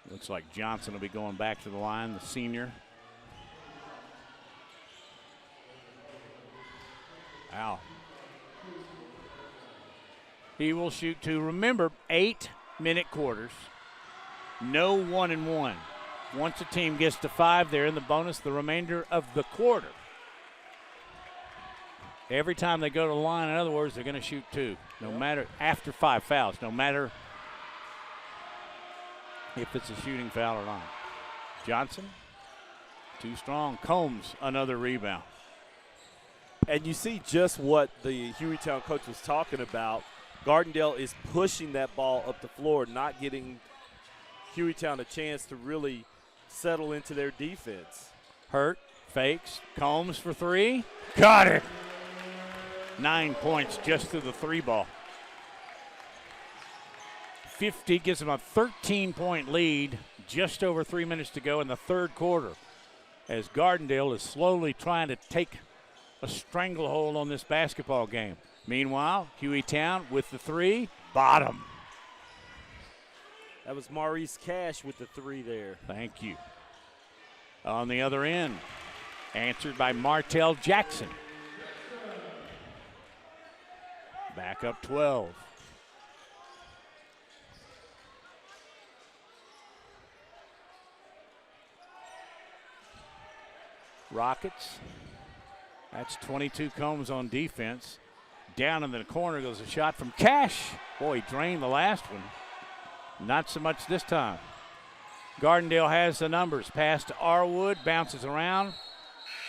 Looks like Johnson will be going back to the line, the senior. Wow. He will shoot two. Remember, 8-minute quarters. No 1-and-1. Once a team gets to 5, they're in the bonus the remainder of the quarter. Every time they go to the line, in other words, they're going to shoot 2. No matter, after 5 fouls, no matter if it's a shooting foul or not. Johnson, too strong. Combs, another rebound. And you see just what the Hueytown coach was talking about. Gardendale is pushing that ball up the floor, not getting Hueytown a chance to really settle into their defense. Hurt, fakes, Combs for 3. Got it. 9 points just through the 3 ball. 50 gives them a 13-point lead. just over 3 minutes to go in the third quarter as Gardendale is slowly trying to take a stranglehold on this basketball game. Meanwhile, Hueytown with the three, bottom. That was Maurice Cash with the three there. Thank you. On the other end, answered by Martell Jackson. Back up 12. Rockets. That's 22 Combs on defense. Down in the corner goes a shot from Cash. Boy, he drained the last one. Not so much this time. Gardendale has the numbers. Pass to Arwood, bounces around.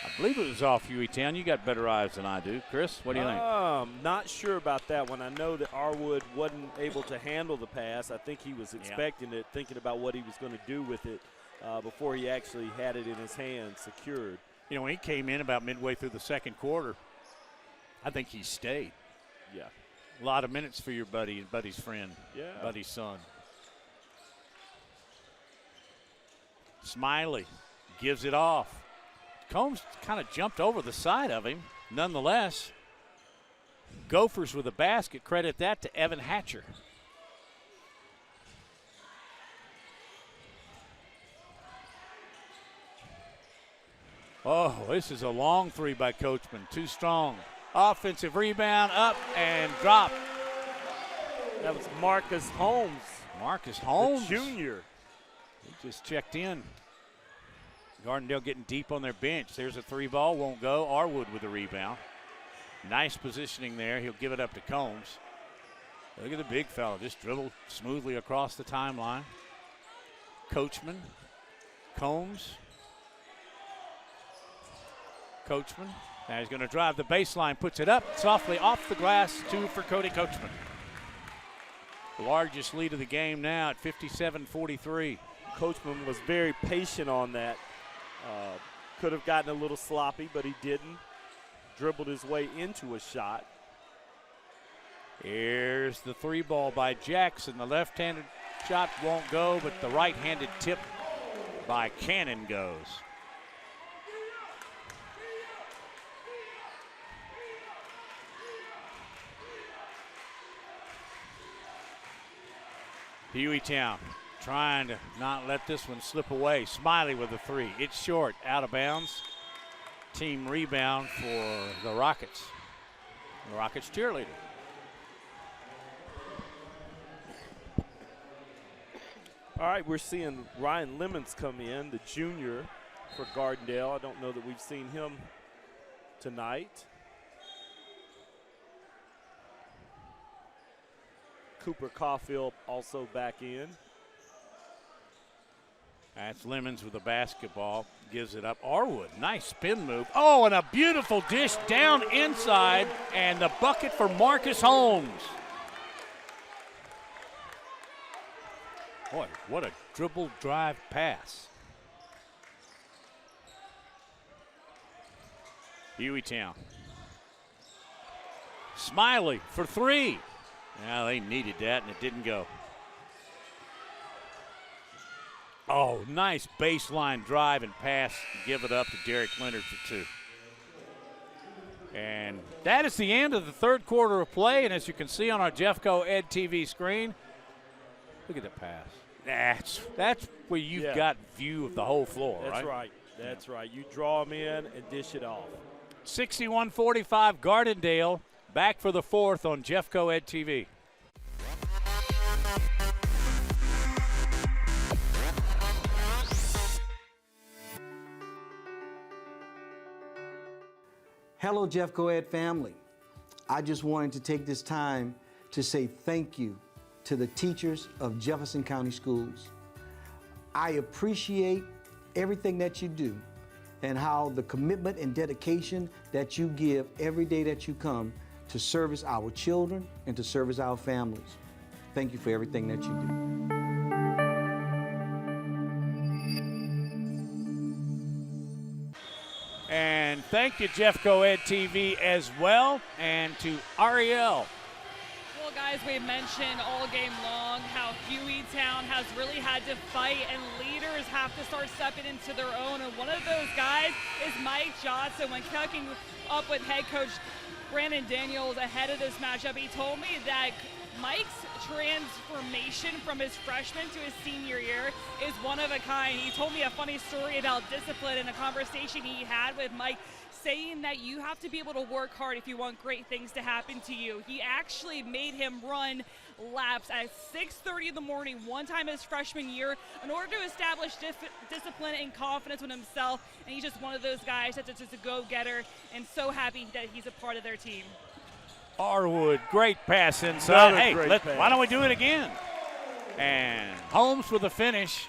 I believe it was off Hueytown. You got better eyes than I do. Chris, what do you think? Not sure about that one. I know that Arwood wasn't able to handle the pass. I think he was expecting it, thinking about what he was going to do with it before he actually had it in his hand secured. You know, when he came in about midway through the second quarter, I think he stayed. Yeah. A lot of minutes for your buddy and Buddy's friend, Yeah. Buddy's son. Smiley gives it off. Combs kind of jumped over the side of him. Nonetheless, Gophers with a basket. Credit that to Evan Hatcher. Oh, this is a long three by Coachman. Too strong. Offensive rebound, up and drop. That was Marcus Holmes. Marcus Holmes. The junior. He just checked in. Gardendale getting deep on their bench. There's a three ball, won't go. Arwood with a rebound. Nice positioning there. He'll give it up to Combs. Look at the big fella, just dribbled smoothly across the timeline. Coachman, Combs. Coachman. Now he's going to drive the baseline, puts it up softly off the glass, two for Cody Coachman. Largest lead of the game now at 57-43. Coachman was very patient on that. Could have gotten a little sloppy, but he didn't. Dribbled his way into a shot. Here's the three ball by Jackson. The left-handed shot won't go, but the right-handed tip by Cannon goes. Hueytown trying to not let this one slip away. Smiley with a three. It's short, out of bounds. Team rebound for the Rockets. The Rockets cheerleader. All right, we're seeing Ryan Lemons come in, the junior for Gardendale. I don't know that we've seen him tonight. Cooper Caulfield also back in. That's Lemons with the basketball. Gives it up. Arwood, nice spin move. Oh, and a beautiful dish down inside, and the bucket for Marcus Holmes. Boy, what a dribble drive pass. Hueytown. Smiley for three. Yeah, they needed that, and it didn't go. Oh, nice baseline drive and pass. Give it up to Derek Leonard for two. And that is the end of the third quarter of play. And as you can see on our Jeffco Ed TV screen, look at the pass. That's where you've got view of the whole floor, right? That's right. That's right. You draw them in and dish it off. 61-45 Gardendale. Back for the fourth on Jeffco Ed TV. Hello, Jeffco Ed family. I just wanted to take this time to say thank you to the teachers of Jefferson County Schools. I appreciate everything that you do and how the commitment and dedication that you give every day that you come to service our children and to service our families. Thank you for everything that you do. And thank you, Jeffco Ed TV, as well, and to Ariel. Well, guys, we mentioned all game long how Hueytown Hueytown has really had to fight, and leaders have to start stepping into their own. And one of those guys is Mike Johnson. When talking up with head coach Brandon Daniels ahead of this matchup, he told me that Mike's transformation from his freshman to his senior year is one of a kind. He told me a funny story about discipline in a conversation he had with Mike, saying that you have to be able to work hard if you want great things to happen to you. He actually made him run laps at 6:30 in the morning one time his freshman year in order to establish discipline and confidence in himself. And he's just one of those guys that's just a go-getter, and so happy that he's a part of their team. Arwood, great pass inside. Hey, pass. why don't we do it again? And Holmes with a finish.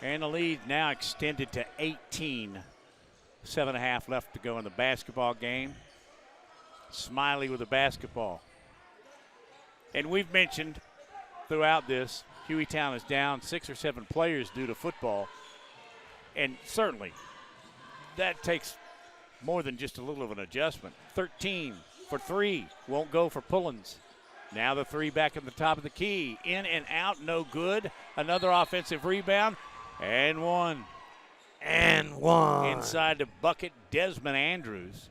And the lead now extended to 18. 7.5 left to go in the basketball game. Smiley with the basketball. And we've mentioned throughout this, Hueytown is down 6 or 7 players due to football. And certainly that takes more than just a little of an adjustment. 13 for 3, won't go for Pullins. Now the 3 back at the top of the key. In and out, no good. Another offensive rebound, and one. And one. Inside the bucket, Desmond Andrews.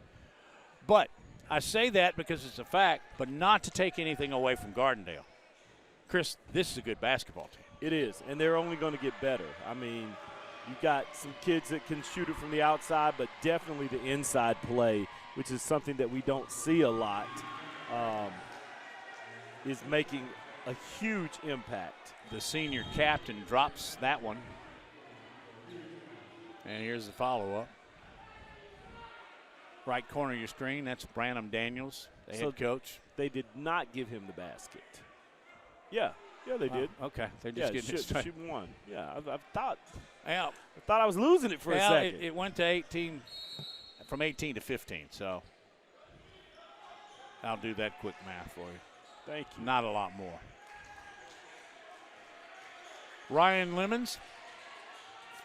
But I say that because it's a fact, but not to take anything away from Gardendale. Chris, this is a good basketball team. It is, and they're only going to get better. I mean, you've got some kids that can shoot it from the outside, but definitely the inside play, which is something that we don't see a lot, is making a huge impact. The senior captain drops that one. And here's the follow-up. Right corner of your screen, that's Branham Daniels, the head coach. They did not give him the basket. Yeah, they did. Okay, they're just getting it straight. Shooting one. Yeah, I thought I was losing it for a second. It went to 18, from 18 to 15, so I'll do that quick math for you. Thank you. Not a lot more. Ryan Lemons,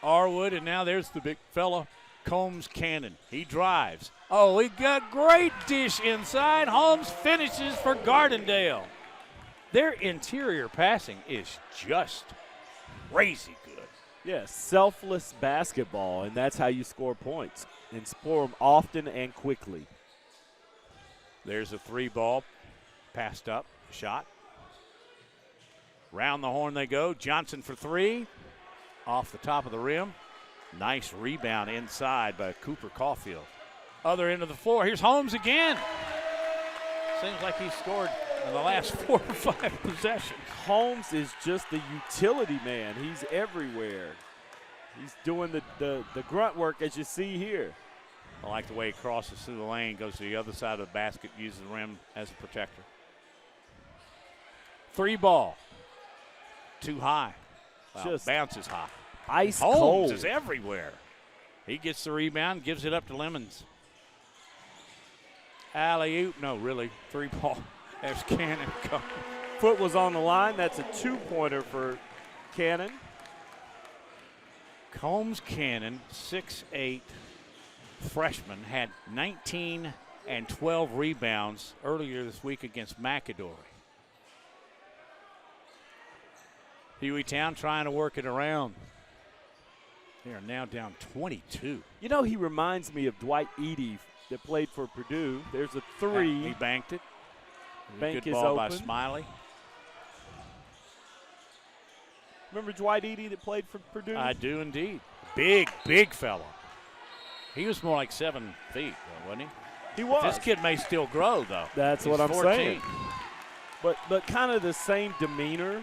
Arwood, and now there's the big fella, Combs Cannon. He drives. Oh, he got great dish inside. Holmes finishes for Gardendale. Their interior passing is just crazy good. Yeah, selfless basketball, and that's how you score points, and score them often and quickly. There's a 3 ball, passed up, shot. Round the horn they go. Johnson for 3, off the top of the rim. Nice rebound inside by Cooper Caulfield. Other end of the floor, here's Holmes again. Seems like he scored in the last 4 or 5 possessions. Holmes is just the utility man. He's everywhere. He's doing the grunt work, as you see here. I like the way he crosses through the lane, goes to the other side of the basket, uses the rim as a protector. 3 ball. Too high. Well, Just bounces high. Ice Holmes cold. is everywhere. He gets the rebound, gives it up to Lemons. Alley-oop. No, really. 3 ball. There's Cannon. Foot was on the line. That's a 2-pointer for Cannon. Combs Cannon, 6'8", freshman, had 19 and 12 rebounds earlier this week against McAdory. Hueytown trying to work it around. They are now down 22. You know, he reminds me of Dwight Eady that played for Purdue. There's a 3. He banked it. Bank Good is ball open. by Smiley. Remember Dwight Eady that played for Purdue? I do indeed. Big, big fella. He was more like 7 feet, though, wasn't he? He was. This kid may still grow, though. That's He's what I'm 14. saying. But kind of the same demeanor.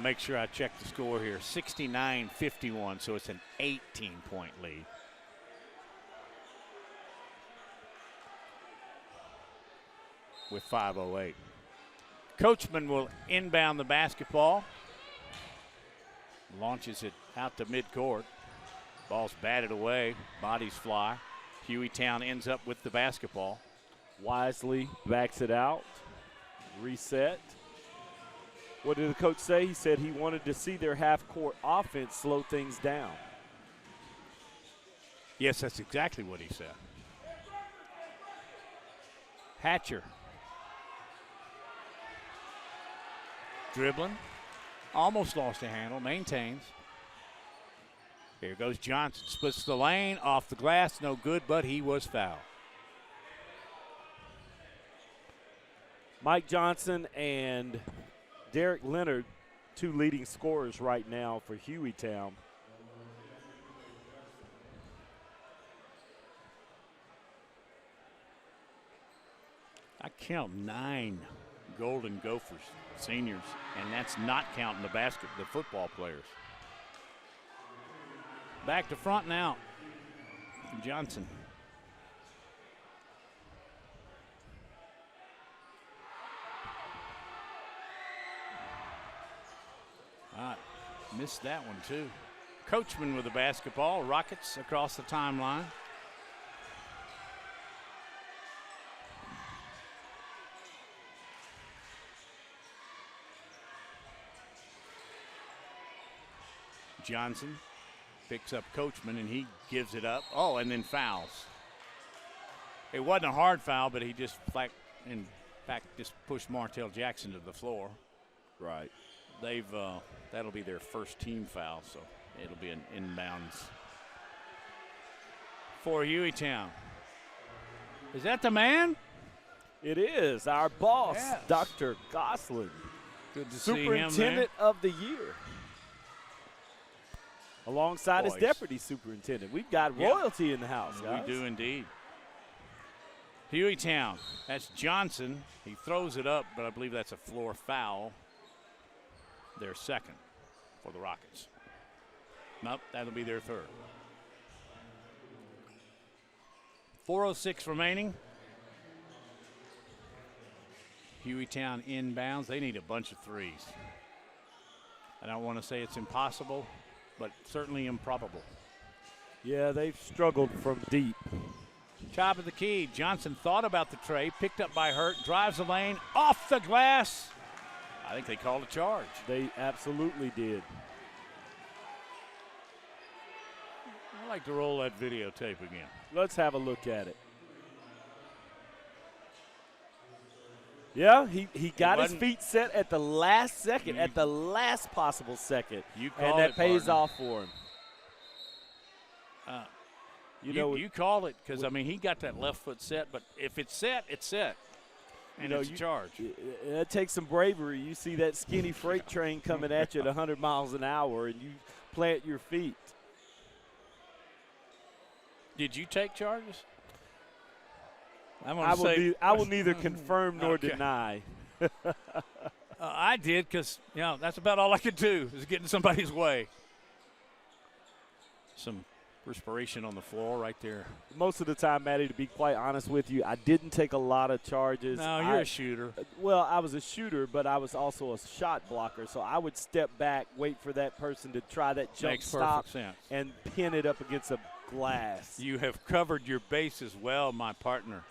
Make sure I check the score here. 69-51, so it's an 18-point lead. With 5:08. Coachman will inbound the basketball. Launches it out to midcourt. Ball's batted away. Bodies fly. Hueytown ends up with the basketball. Wisely backs it out. Reset. What did the coach say? He said he wanted to see their half-court offense slow things down. Yes, that's exactly what he said. Hatcher. Dribbling. Almost lost a handle. Maintains. Here goes Johnson. Splits the lane. Off the glass. No good, but he was fouled. Mike Johnson and Derek Leonard, two leading scorers right now for Hueytown. I count 9 Golden Gophers seniors, and that's not counting the football players. Back to front now. Johnson. Missed that one too. Coachman with the basketball. Rockets across the timeline. Johnson picks up Coachman, and he gives it up. Oh, and then fouls. It wasn't a hard foul, but he just, in fact, just pushed Martell Jackson to the floor. Right. That'll be their first team foul, so it'll be an inbounds for Hueytown. Is that the man? It is our boss, Yes. Dr. Gosselin. Good to see him there. Superintendent of the year. Alongside his Boys. deputy superintendent. We've got royalty in the house, guys. We do indeed. Hueytown, that's Johnson. He throws it up, but I believe that's a floor foul. Their second for the Rockets. Nope, that'll be their third. 4:06 remaining. Hueytown inbounds. They need a bunch of threes. I don't want to say it's impossible, but certainly improbable. Yeah, they've struggled from deep. Top of the key. Johnson thought about the tray, picked up by Hurt, drives the lane, off the glass. I think they called a charge. They absolutely did. I'd like to roll that videotape again. Let's have a look at it. Yeah, he got his feet set at the last second, at the last possible second. You and call that it, pays partner. off for him. You call it because, I mean, he got that left foot set, but if it's set, it's set. And it's a charge. It takes some bravery. You see that skinny freight train coming at you at 100 miles an hour, and you plant your feet. Did you take charges? I will neither confirm nor Okay. deny. I did because, that's about all I could do is get in somebody's way. Some perspiration on the floor right there. Most of the time, Maddie, to be quite honest with you, I didn't take a lot of charges. No, you're a shooter. Well, I was a shooter, but I was also a shot blocker. So I would step back, wait for that person to try that jump Makes stop, perfect sense. and pin it up against a glass. You have covered your bases well, my partner.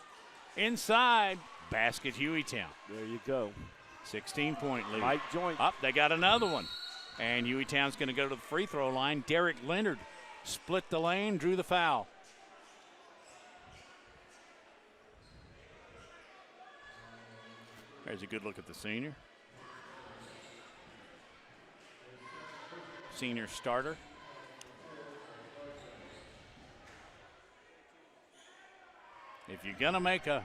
Inside, basket Hueytown. There you go. 16-point lead. Mike Joint. Up, they got another one. And Hueytown's going to go to the free throw line. Derek Leonard split the lane, drew the foul. There's a good look at the senior. Senior starter. If you're going to make a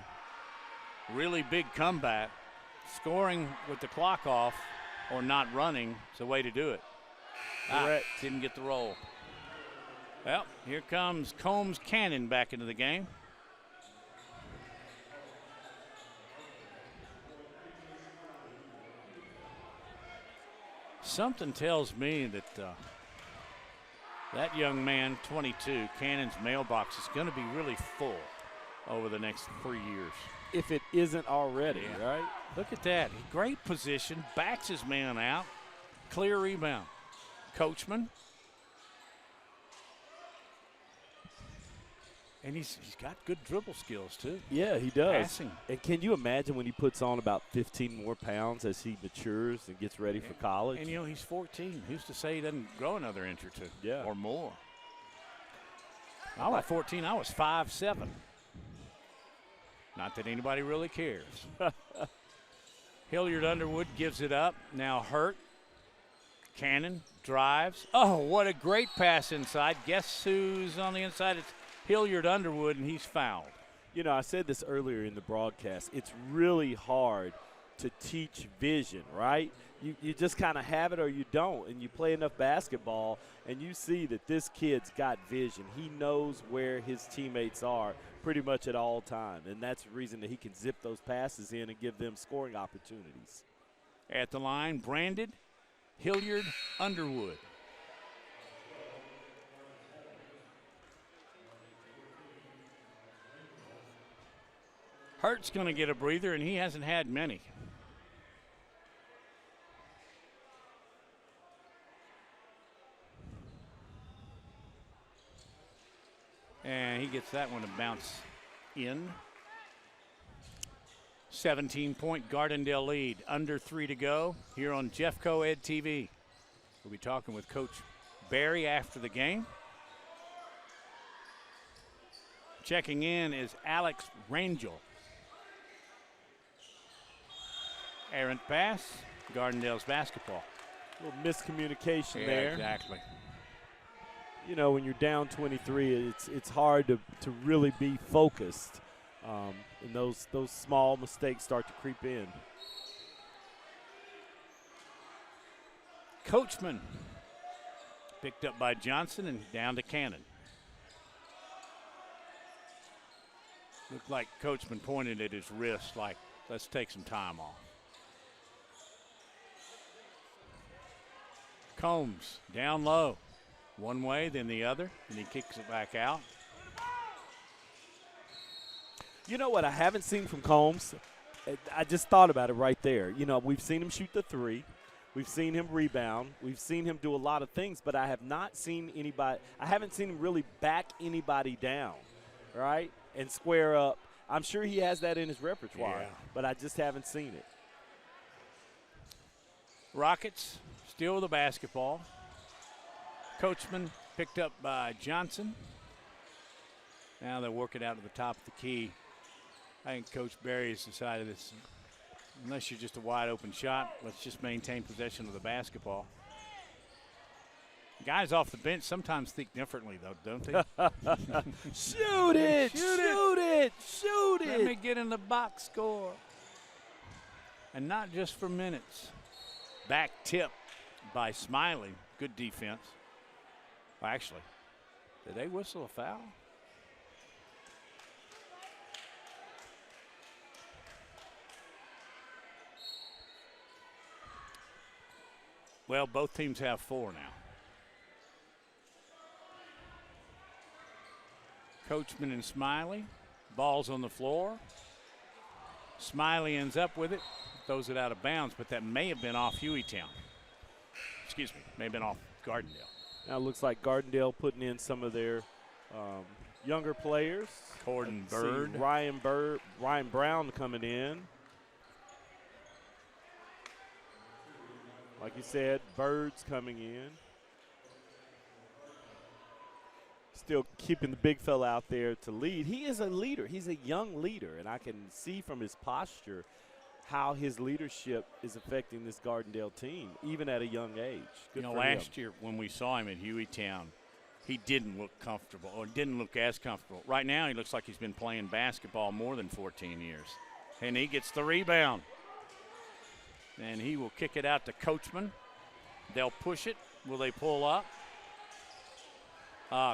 really big comeback, scoring with the clock off or not running is the way to do it. Correct. Didn't get the roll. Well, here comes Combs Cannon back into the game. Something tells me that that young man, 22, Cannon's mailbox is going to be really full over the next 3 years. If it isn't already, right? Look at that. Great position. Backs his man out. Clear rebound. Coachman. And he's got good dribble skills, too. Yeah, he does. Passing. And can you imagine when he puts on about 15 more pounds as he matures and gets ready for college? And, he's 14. Who's to say he doesn't grow another inch or two? Yeah. Or more. I was 14. I was 5'7". Not that anybody really cares. Hilliard Underwood gives it up. Now Hurt. Cannon drives. Oh, what a great pass inside. Guess who's on the inside? It's Hilliard Underwood, and he's fouled. You know, I said this earlier in the broadcast. It's really hard to teach vision, right? You just kind of have it or you don't, and you play enough basketball, and you see that this kid's got vision. He knows where his teammates are pretty much at all time, and that's the reason that he can zip those passes in and give them scoring opportunities. At the line, branded Hilliard Underwood. Hurt's going to get a breather, and he hasn't had many. And he gets that one to bounce in. 17-point Gardendale lead. Under 3 to go here on Jeff Co-Ed TV. We'll be talking with Coach Barry after the game. Checking in is Alex Rangel. Errant pass, Gardendale's basketball. A little miscommunication there. Exactly. You know, when you're down 23, it's hard to really be focused, and those small mistakes start to creep in. Coachman picked up by Johnson and down to Cannon. Looked like Coachman pointed at his wrist like, let's take some time off. Combs down low. One way, then the other, and he kicks it back out. You know what I haven't seen from Combs? I just thought about it right there. You know, we've seen him shoot the three. We've seen him rebound. We've seen him do a lot of things, but I haven't seen him really back anybody down, right, and square up. I'm sure he has that in his repertoire, but I just haven't seen it. Rockets still with the basketball. Coachman picked up by Johnson. Now they'll work it out to the top of the key. I think Coach Barry has decided this, unless you're just a wide open shot, let's just maintain possession of the basketball. Guys off the bench sometimes think differently, though, don't they? Shoot it! Shoot it! Shoot it! Let me get in the box score. And not just for minutes. Back tip by Smiley. Good defense. Well, actually, did they whistle a foul? Well, both teams have 4 now. Coachman and Smiley. Ball's on the floor. Smiley ends up with it. Throws it out of bounds, but that may have been off Hueytown. Excuse me, may have been off Gardendale. Now it looks like Gardendale putting in some of their younger players. Corden Bird. Ryan Brown coming in. Like you said, Bird's coming in. Still keeping the big fella out there to lead. He is a leader. He's a young leader, and I can see from his posture how his leadership is affecting this Gardendale team, even at a young age. Good for last him. year when we saw him at Hueytown, he didn't look comfortable or didn't look as comfortable. Right now he looks like he's been playing basketball more than 14 years. And he gets the rebound. And he will kick it out to Coachman. They'll push it. Will they pull up?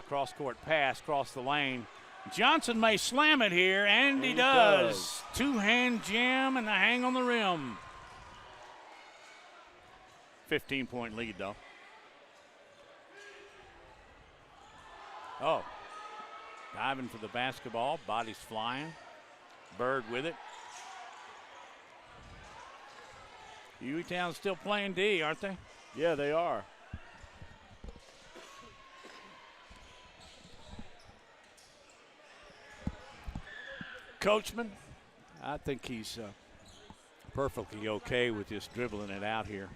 Cross-court pass, across the lane. Johnson may slam it here, and he does. Two-hand jam and a hang on the rim. 15-point lead, though. Oh, diving for the basketball. Body's flying. Bird with it. Hueytown's still playing D, aren't they? Yeah, they are. Coachman, I think he's perfectly okay with just dribbling it out here.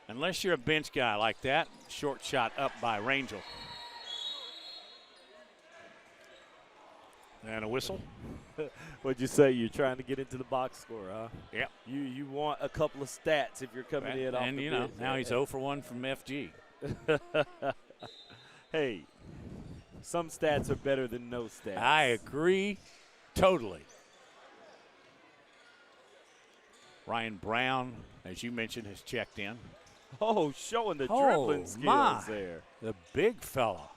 Unless you're a bench guy like that. Short shot up by Rangel. And a whistle. What'd you say? You're trying to get into the box score, huh? Yep. You want a couple of stats if you're coming in off and the you know, bench. now he's 0 for 1 from FG. Hey, some stats are better than no stats. I agree totally. Ryan Brown, as you mentioned, has checked in. Oh, showing the dribbling skills there. The big fella.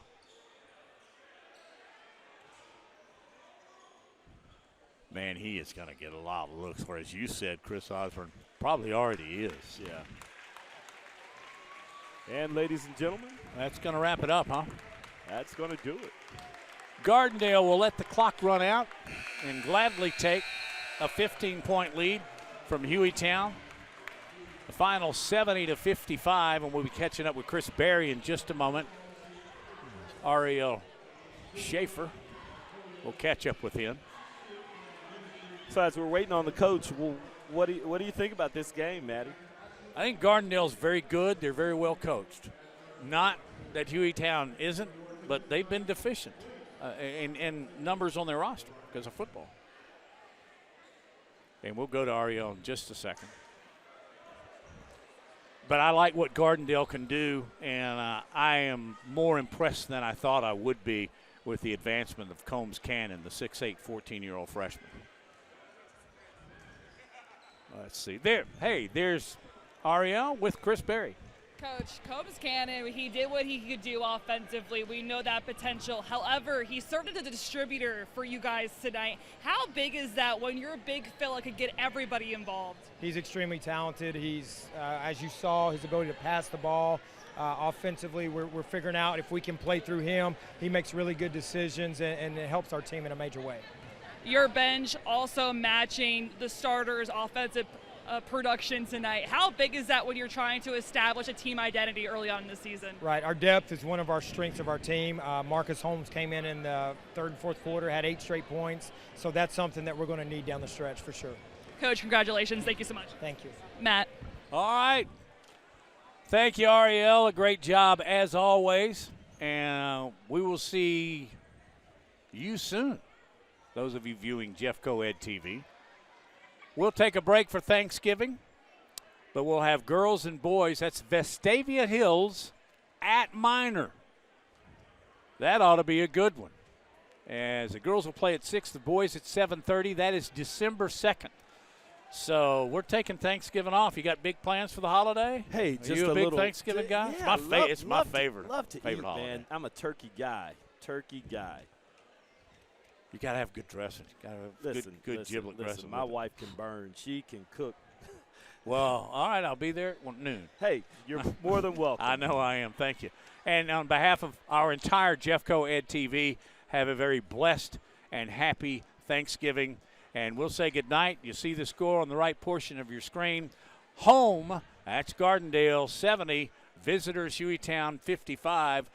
Man, he is going to get a lot of looks, or as you said, Chris Osborne probably already is. Yeah. And ladies and gentlemen, that's going to wrap it up, huh? That's going to do it. Gardendale will let the clock run out and gladly take a 15-point lead from Hueytown. The final 70-55, and we'll be catching up with Chris Berry in just a moment. Ariel Schaefer will catch up with him. So as we're waiting on the coach, well, what do you think about this game, Matty? I think Gardendale's very good. They're very well coached. Not that Hueytown isn't, but they've been deficient in numbers on their roster because of football. And we'll go to Ariel in just a second. But I like what Gardendale can do, and I am more impressed than I thought I would be with the advancement of Combs Cannon, the 6'8", 14-year-old freshman. Let's see. There's Ariel with Chris Berry. Coach, Combs Cannon, he did what he could do offensively. We know that potential. However, he served as a distributor for you guys tonight. How big is that when you're a big fella could get everybody involved? He's extremely talented. He's, as you saw, his ability to pass the ball. Offensively, we're figuring out if we can play through him. He makes really good decisions, and it helps our team in a major way. Your bench also matching the starters' offensive production tonight. How big is that when you're trying to establish a team identity early on in the season? Right. Our depth is one of our strengths of our team. Marcus Holmes came in the third and fourth quarter, had 8 straight points. So that's something that we're going to need down the stretch for sure. Coach, congratulations. Thank you so much. Thank you. Matt. All right. Thank you, Ariel. A great job as always. And we will see you soon, those of you viewing Jeffco Ed TV. We'll take a break for Thanksgiving, but we'll have girls and boys. That's Vestavia Hills at Minor. That ought to be a good one. As the girls will play at 6, the boys at 7:30. That is December 2nd. So we're taking Thanksgiving off. You got big plans for the holiday? Hey, Are just you a big little Thanksgiving guy? Yeah, It's my favorite. Love to favorite eat, holiday. man. I'm a turkey guy. Turkey guy. You got to have good dressing. You got to have good giblet dressing. My wife can burn. She can cook. Well, all right, I'll be there at noon. Hey, you're more than welcome. I know I am. Thank you. And on behalf of our entire Jeffco Ed TV, have a very blessed and happy Thanksgiving. And we'll say goodnight. You see the score on the right portion of your screen. Home, that's Gardendale 70, visitors Hueytown 55.